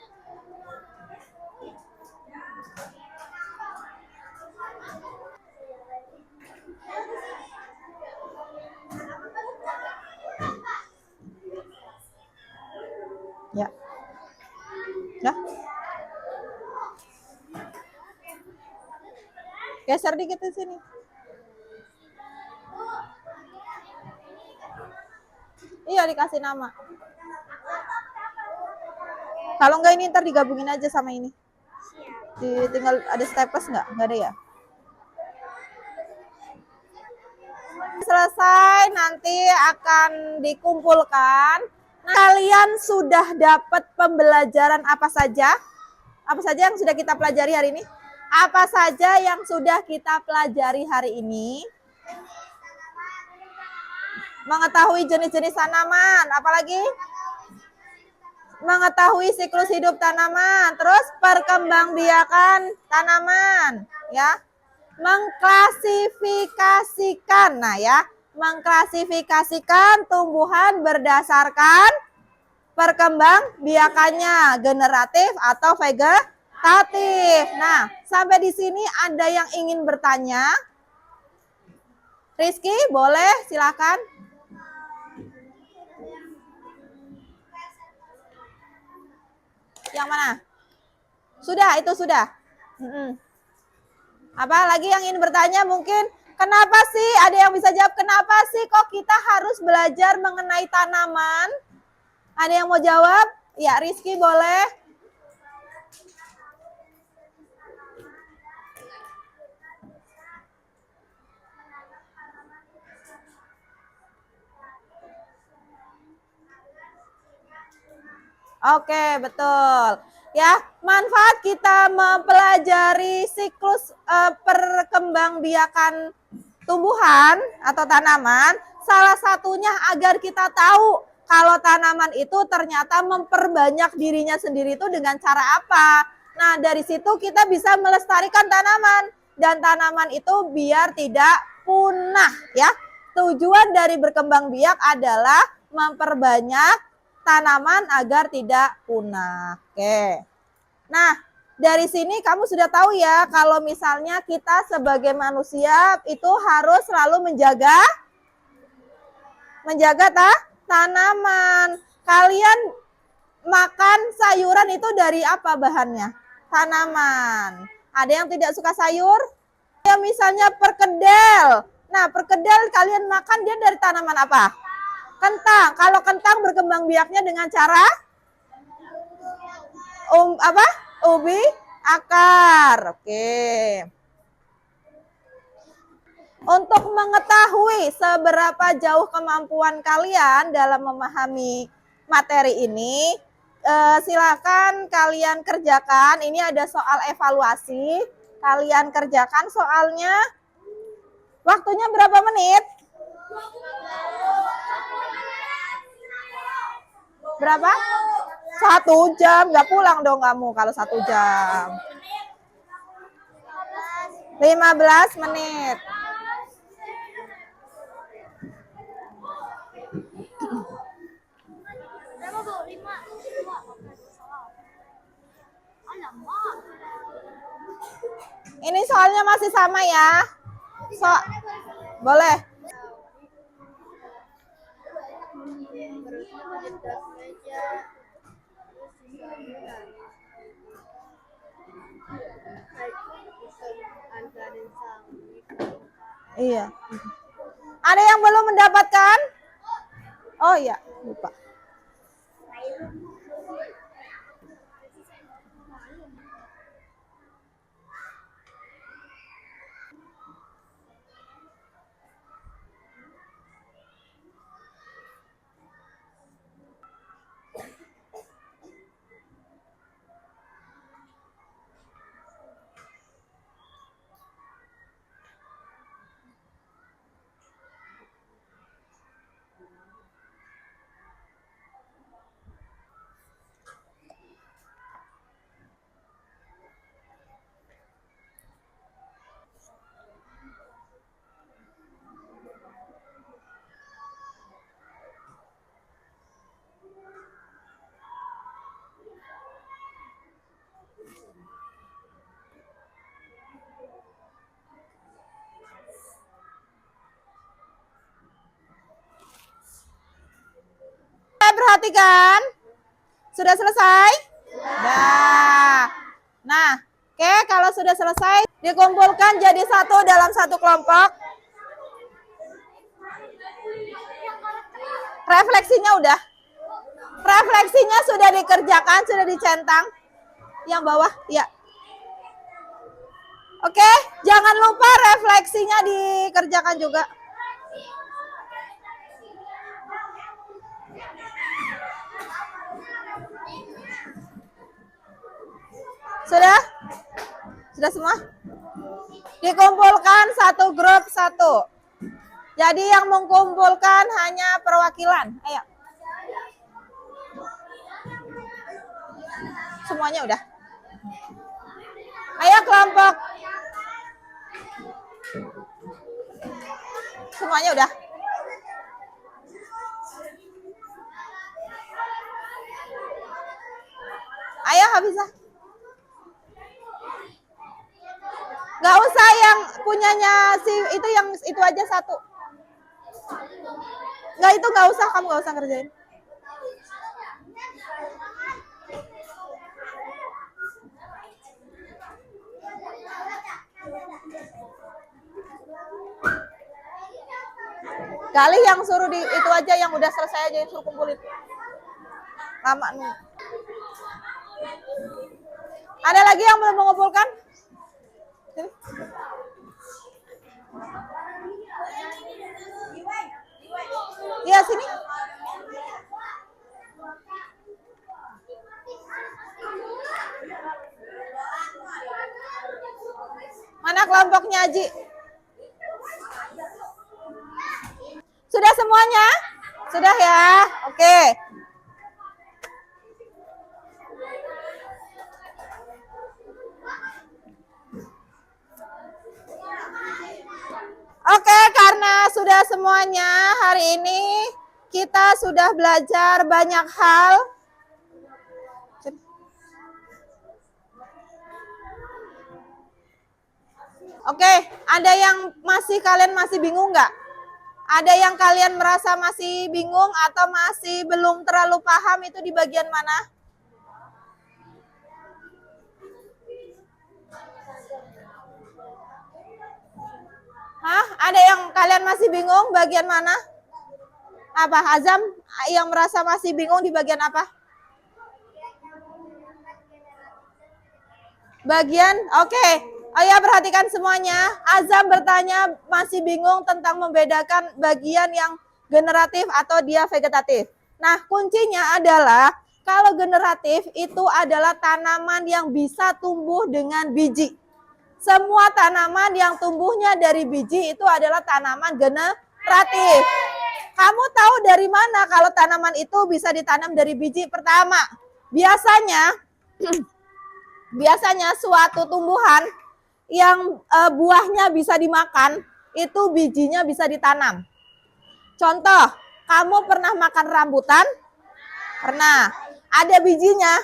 Ya. Dah. Geser dikit di sini. Iya, dikasih nama. Kalau enggak ini ntar digabungin aja sama ini. Tinggal ada staples nggak ada ya? Selesai nanti akan dikumpulkan. Nah, kalian sudah dapat pembelajaran apa saja? Apa saja yang sudah kita pelajari hari ini? Apa saja yang sudah kita pelajari hari ini? Mengetahui jenis-jenis tanaman, apalagi? Mengetahui siklus hidup tanaman, terus perkembangbiakan tanaman, ya. Mengklasifikasikan, nah ya, mengklasifikasikan tumbuhan berdasarkan perkembangbiakannya, generatif atau vegetatif. Nah, sampai di sini ada yang ingin bertanya? Rizky, boleh, silakan. Yang mana? Sudah, itu sudah. Apa lagi yang ingin bertanya mungkin? Kenapa sih, ada yang bisa jawab, kenapa sih kok kita harus belajar mengenai tanaman? Ada yang mau jawab? Ya, Rizky boleh. Oke, betul. Ya, manfaat kita mempelajari siklus perkembangbiakan tumbuhan atau tanaman, salah satunya agar kita tahu kalau tanaman itu ternyata memperbanyak dirinya sendiri itu dengan cara apa. Nah, dari situ kita bisa melestarikan tanaman dan tanaman itu biar tidak punah, ya. Tujuan dari berkembang biak adalah memperbanyak tanaman agar tidak punah. Oke. Nah, dari sini kamu sudah tahu ya kalau misalnya kita sebagai manusia itu harus selalu menjaga tanaman. Kalian makan sayuran itu dari apa bahannya? Tanaman. Ada yang tidak suka sayur? Ya misalnya perkedel. Nah, perkedel kalian makan dia dari tanaman apa? Kentang. Kalau kentang berkembang biaknya dengan cara ubi akar. Oke. Untuk mengetahui seberapa jauh kemampuan kalian dalam memahami materi ini, silakan kalian kerjakan. Ini ada soal evaluasi. Kalian kerjakan soalnya. Waktunya berapa menit? Berapa? 1 jam. Nggak pulang dong kamu kalau 1 jam. 15 menit. Ini soalnya masih sama ya. Boleh. Iya. Ada yang belum mendapatkan? Oh iya, lupa. Perhatikan. Sudah selesai? Nah, oke, kalau sudah selesai dikumpulkan jadi satu dalam satu kelompok. Refleksinya udah. Refleksinya sudah dikerjakan, sudah dicentang. Yang bawah, ya. Oke, jangan lupa refleksinya dikerjakan juga. Sudah? Sudah semua? Dikumpulkan satu grup satu. Jadi yang mengumpulkan hanya perwakilan. Ayo. Semuanya udah. Ayo kelompok. Semuanya udah. Ayo Hafizah. Gak usah yang punyanya si itu, yang itu aja satu. Nggak, itu nggak usah, kamu nggak usah kerjain. Kali yang suruh di itu aja, yang udah selesai aja, yang suruh kumpulin. Lama nih. Ada lagi yang belum mengumpulkan? Sini. Iya, sini. Mana kelompoknya, Aji? Sudah semuanya? Sudah ya? Oke. Oke, karena sudah semuanya, hari ini kita sudah belajar banyak hal. Oke, ada yang kalian masih bingung nggak? Ada yang kalian merasa masih bingung atau masih belum terlalu paham itu di bagian mana? Hah? Ada yang kalian masih bingung bagian mana? Apa? Azam yang merasa masih bingung di bagian apa? Bagian, oke. Oh ya, perhatikan semuanya. Azam bertanya masih bingung tentang membedakan bagian yang generatif atau dia vegetatif. Nah, kuncinya adalah kalau generatif itu adalah tanaman yang bisa tumbuh dengan biji. Semua tanaman yang tumbuhnya dari biji itu adalah tanaman generatif. Kamu tahu dari mana kalau tanaman itu bisa ditanam dari biji? Pertama, biasanya suatu tumbuhan yang buahnya bisa dimakan, itu bijinya bisa ditanam. Contoh, kamu pernah makan rambutan? Pernah. Ada bijinya?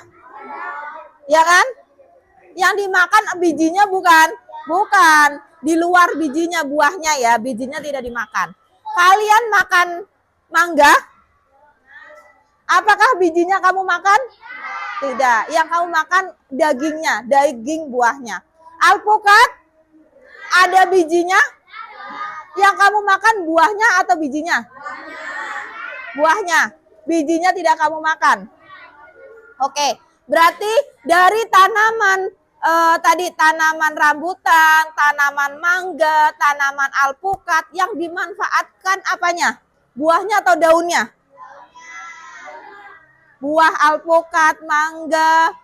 Ya kan? Yang dimakan bijinya bukan? Bukan. Di luar bijinya, buahnya ya, bijinya tidak dimakan. Kalian makan mangga? Apakah bijinya kamu makan? Tidak. Yang kamu makan dagingnya, daging buahnya. Alpukat? Ada bijinya? Yang kamu makan buahnya atau bijinya? Buahnya. Bijinya tidak kamu makan. Oke, berarti dari tanaman tadi tanaman rambutan, tanaman mangga, tanaman alpukat yang dimanfaatkan apanya? Buahnya atau daunnya? Buah alpukat, mangga,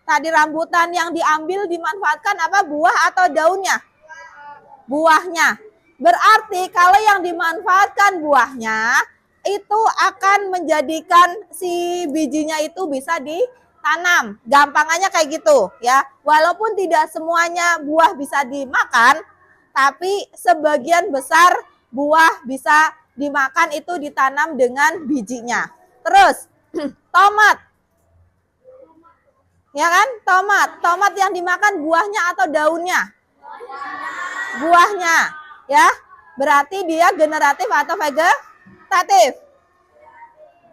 tadi rambutan yang diambil dimanfaatkan apa? Buah atau daunnya? Buahnya. Berarti kalau yang dimanfaatkan buahnya itu akan menjadikan si bijinya itu bisa ditanam. Gampangannya kayak gitu ya. Walaupun tidak semuanya buah bisa dimakan, tapi sebagian besar buah bisa dimakan itu ditanam dengan bijinya. Terus tomat. Ya kan? Tomat. Tomat yang dimakan buahnya atau daunnya? Buahnya, ya. Berarti dia generatif atau vegetatif?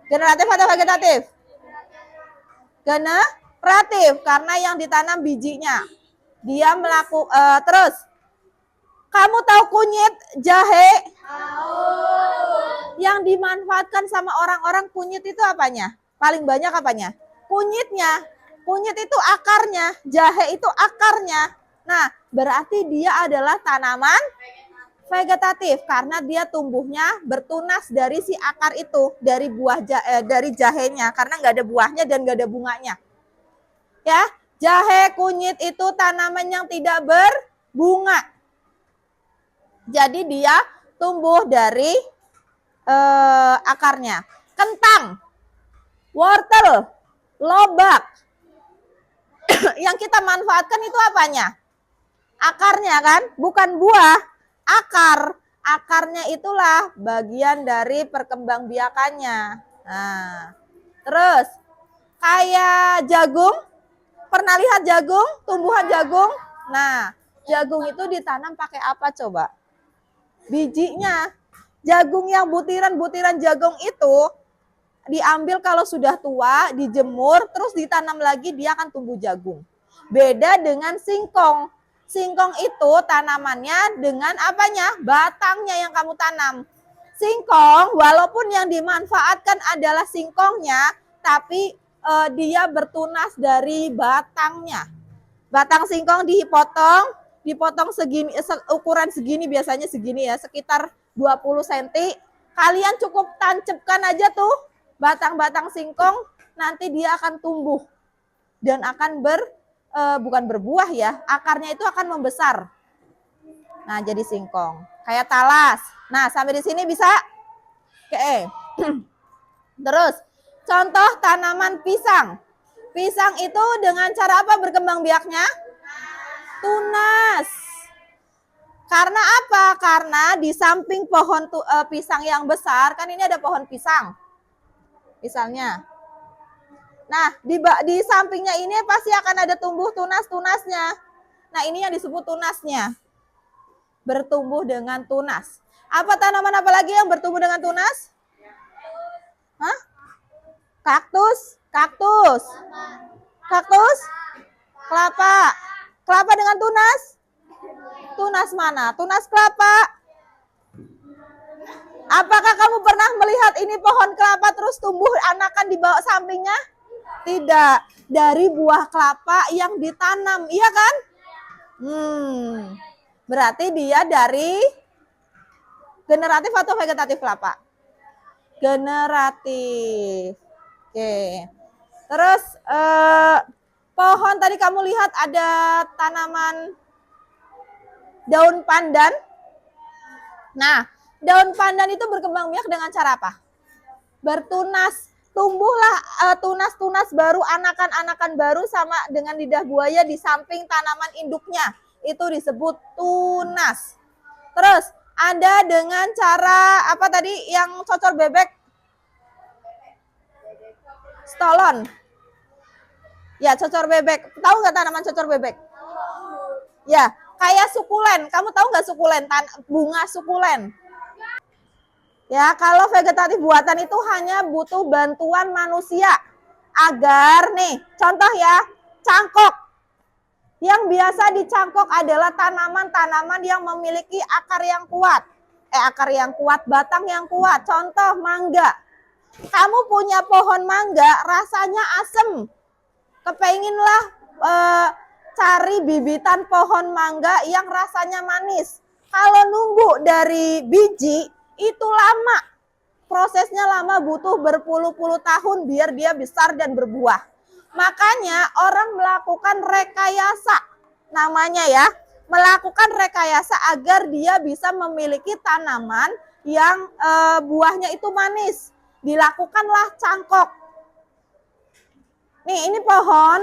Generatif atau vegetatif? Generatif, karena yang ditanam bijinya. Dia terus. Kamu tahu kunyit jahe? Yang dimanfaatkan sama orang-orang kunyit itu apanya? Paling banyak apanya? Kunyitnya. Kunyit itu akarnya, jahe itu akarnya. Nah, berarti dia adalah tanaman vegetatif karena dia tumbuhnya bertunas dari si akar itu, dari dari jahenya, karena nggak ada buahnya dan nggak ada bunganya. Ya, jahe, kunyit itu tanaman yang tidak berbunga. Jadi dia tumbuh dari akarnya. Kentang, wortel, lobak. Yang kita manfaatkan itu apanya? Akarnya kan, bukan buah, akar. Akarnya itulah bagian dari perkembangbiakannya. Nah, terus kayak jagung, pernah lihat jagung, tumbuhan jagung? Nah, jagung itu ditanam pakai apa coba? Bijinya. Jagung yang butiran-butiran jagung itu diambil kalau sudah tua, dijemur, terus ditanam lagi dia akan tumbuh jagung. Beda dengan singkong. Singkong itu tanamannya dengan apanya? Batangnya yang kamu tanam. Singkong walaupun yang dimanfaatkan adalah singkongnya, tapi dia bertunas dari batangnya. Batang singkong dipotong segini, ukuran segini, biasanya segini ya, sekitar 20 cm. Kalian cukup tancapkan aja tuh batang-batang singkong, nanti dia akan tumbuh dan akan bukan berbuah ya, akarnya itu akan membesar. Nah, jadi singkong. Kayak talas. Nah, sampai di sini bisa? Oke. Terus, contoh tanaman pisang. Pisang itu dengan cara apa berkembang biaknya? Tunas. Karena apa? Karena di samping pohon pisang yang besar, kan ini ada pohon pisang. Misalnya. Nah, di sampingnya ini pasti akan ada tumbuh tunas-tunasnya. Nah, ini yang disebut tunasnya. Bertumbuh dengan tunas. Apa tanaman apa lagi yang bertumbuh dengan tunas? Hah? Kaktus? Kaktus? Kaktus? Kelapa? Kelapa dengan tunas? Tunas mana? Tunas kelapa? Apakah kamu pernah melihat ini pohon kelapa terus tumbuh anakan di bawah sampingnya? Tidak, dari buah kelapa yang ditanam, iya kan? Berarti dia dari generatif atau vegetatif kelapa? Generatif. Oke. Terus pohon tadi kamu lihat ada tanaman daun pandan. Nah, Daun pandan itu berkembang biak dengan cara apa? Bertunas. Tumbuhlah tunas-tunas baru, anakan-anakan baru sama dengan lidah buaya di samping tanaman induknya. Itu disebut tunas. Terus ada dengan cara apa tadi yang cocor bebek? Stolon. Ya, cocor bebek. Tahu nggak tanaman cocor bebek? Ya, kayak sukulen. Kamu tahu nggak sukulen? Bunga sukulen. Ya, kalau vegetatif buatan itu hanya butuh bantuan manusia agar nih, contoh ya, cangkok. Yang biasa dicangkok adalah tanaman-tanaman yang memiliki akar yang kuat. Akar yang kuat, batang yang kuat. Contoh mangga. Kamu punya pohon mangga, rasanya asem. Kepenginlah cari bibitan pohon mangga yang rasanya manis. Kalau nunggu dari biji, itu lama. Prosesnya lama, butuh berpuluh-puluh tahun biar dia besar dan berbuah. Makanya orang melakukan rekayasa. Namanya ya, melakukan rekayasa agar dia bisa memiliki tanaman yang buahnya itu manis. Dilakukanlah cangkok. Nih, ini pohon.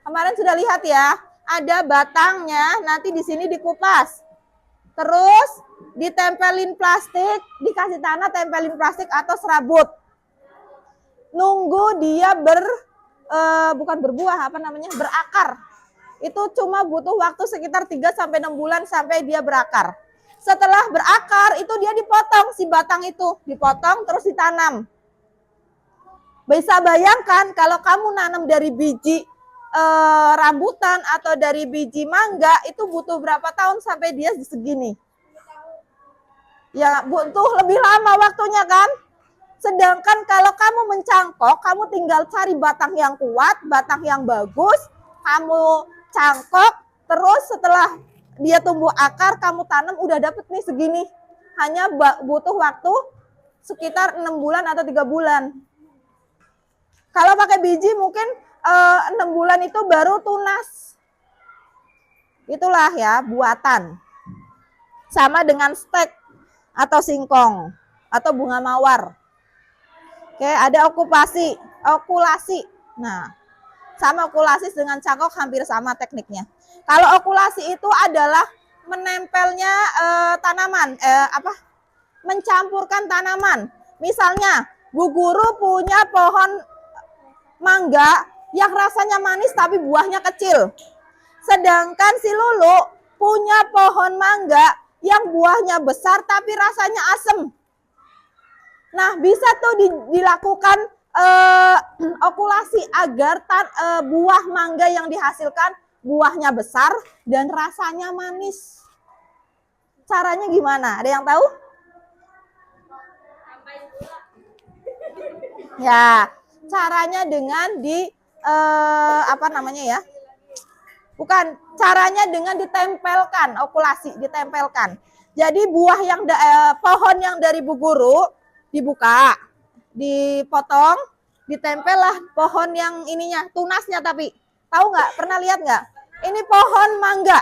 Kemarin sudah lihat ya, ada batangnya, nanti di sini dikupas. Terus ditempelin plastik, dikasih tanah, tempelin plastik atau serabut. Nunggu dia bukan berbuah, apa namanya? Berakar. Itu cuma butuh waktu sekitar 3 sampai 6 bulan sampai dia berakar. Setelah berakar itu dia dipotong, si batang itu dipotong terus ditanam. Bisa bayangkan kalau kamu nanam dari biji rambutan atau dari biji mangga itu butuh berapa tahun sampai dia segini? Ya butuh lebih lama waktunya kan? Sedangkan kalau kamu mencangkok, kamu tinggal cari batang yang kuat, batang yang bagus, kamu cangkok, terus setelah dia tumbuh akar, kamu tanam udah dapet nih segini. Hanya butuh waktu sekitar 6 bulan atau 3 bulan. Kalau pakai biji mungkin 6 bulan itu baru tunas. Itulah ya buatan. Sama dengan stek atau singkong atau bunga mawar. Oke, ada okulasi. Nah, sama okulasi dengan cangkok hampir sama tekniknya. Kalau okulasi itu adalah menempelnya tanaman, mencampurkan tanaman. Misalnya, Bu Guru punya pohon mangga yang rasanya manis tapi buahnya kecil. Sedangkan si Lulu punya pohon mangga yang buahnya besar tapi rasanya asem. Nah, bisa tuh dilakukan okulasi agar buah mangga yang dihasilkan buahnya besar dan rasanya manis. Caranya gimana? Ada yang tahu? Ya, caranya dengan Bukan, caranya dengan ditempelkan, okulasi, ditempelkan. Jadi buah pohon yang dari Bu Guru dibuka, dipotong, ditempel lah pohon yang ininya, tunasnya tapi. Tahu nggak? Pernah lihat nggak? Ini pohon mangga.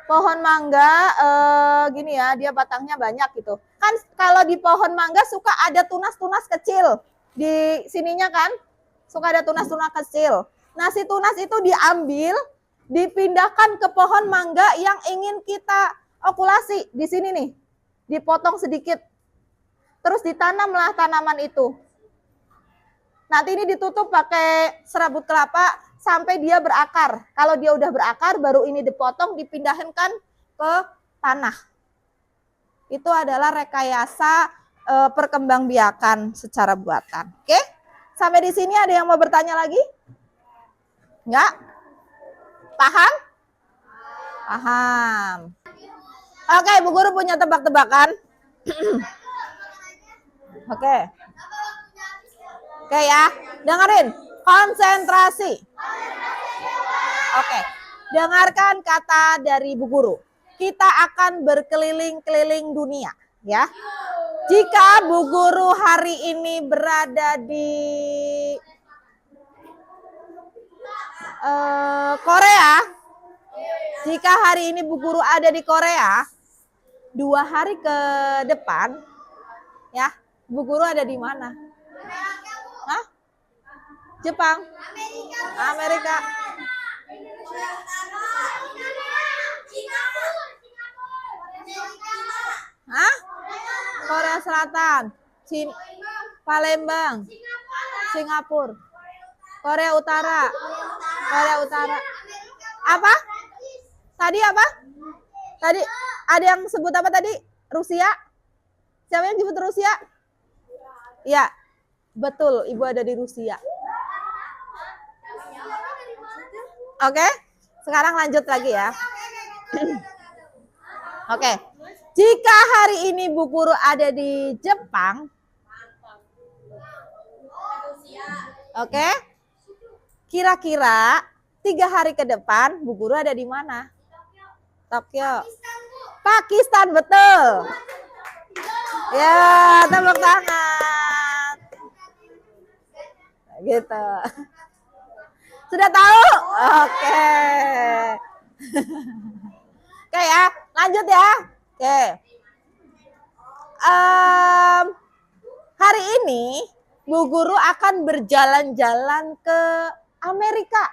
Pohon mangga gini ya, dia batangnya banyak gitu. Kan kalau di pohon mangga suka ada tunas-tunas kecil di sininya kan? Suka ada tunas-tunas kecil. Nah, si tunas itu diambil, dipindahkan ke pohon mangga yang ingin kita okulasi. Di sini nih, dipotong sedikit. Terus ditanamlah tanaman itu. Nanti ini ditutup pakai serabut kelapa sampai dia berakar. Kalau dia udah berakar, baru ini dipotong, dipindahkan ke tanah. Itu adalah rekayasa perkembangbiakan secara buatan. Oke? Sampai di sini ada yang mau bertanya lagi? Enggak? Paham? Paham. Oke, Bu Guru punya tebak-tebakan. Oke. Oke ya, dengerin. Konsentrasi. Oke. Dengarkan kata dari Bu Guru. Kita akan berkeliling-keliling dunia, ya. Jika Bu Guru hari ini berada di Korea, jika hari ini Bu Guru ada di Korea, 2 hari ke depan, ya, Bu Guru ada di mana? Hah? Jepang? Amerika? Hah? Korea Selatan? Palembang? Singapura? Korea Utara? Korea Utara? Apa? Tadi apa? Tadi ada yang sebut apa tadi? Rusia? Siapa yang sebut Rusia? Ya, betul. Ibu ada di Rusia. Oke, sekarang lanjut lagi ya. Oke, jika hari ini Bu Guru ada di Jepang, oke, kira-kira 3 hari ke depan Bu Guru ada di mana? Tokyo. Pakistan, betul. Ya, tepuk tangan. Gitu. Sudah tahu? Oke. Oke ya, lanjut ya. Oke. Hari ini Bu Guru akan berjalan-jalan ke Amerika.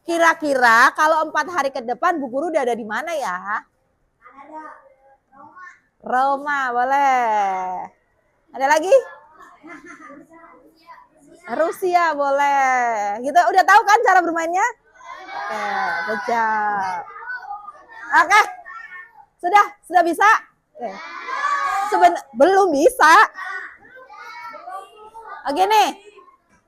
Kira-kira kalau 4 hari ke depan Bu Guru udah ada di mana ya? Roma, boleh. Ada lagi? Rusia, boleh. Gitu, udah tahu kan cara bermainnya? Oke, kejap. Oke. Sudah bisa? Oke. Belum bisa. Oke nih.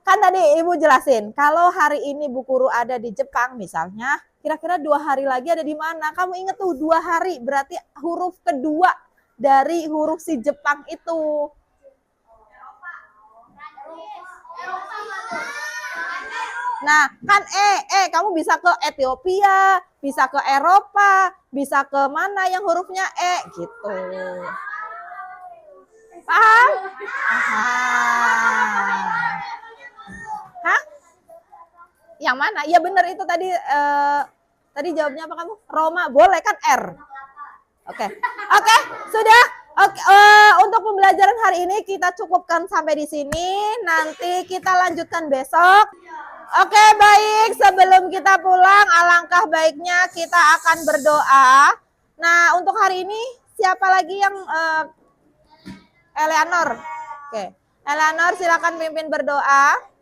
Kan tadi Ibu jelasin, kalau hari ini Bu Guru ada di Jepang misalnya, kira-kira 2 hari lagi ada di mana? Kamu inget tuh 2 hari, berarti huruf kedua dari huruf si Jepang itu. Nah, kan kamu bisa ke Ethiopia, bisa ke Eropa, bisa ke mana yang hurufnya gitu. Paham? Hah? Yang mana? Ya benar itu tadi tadi jawabnya apa kamu? Roma, boleh kan R. Oke. Oke, sudah. Oke, untuk pembelajaran hari ini kita cukupkan sampai di sini. Nanti kita lanjutkan besok. Oke, baik. Sebelum kita pulang, alangkah baiknya kita akan berdoa. Nah, untuk hari ini siapa lagi yang Eleanor? Oke. Eleanor, silakan pimpin berdoa.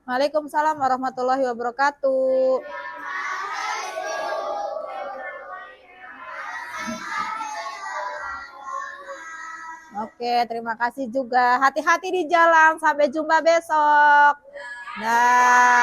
Waalaikumsalam warahmatullahi wabarakatuh. Oke, terima kasih juga. Hati-hati di jalan. Sampai jumpa besok. Dah.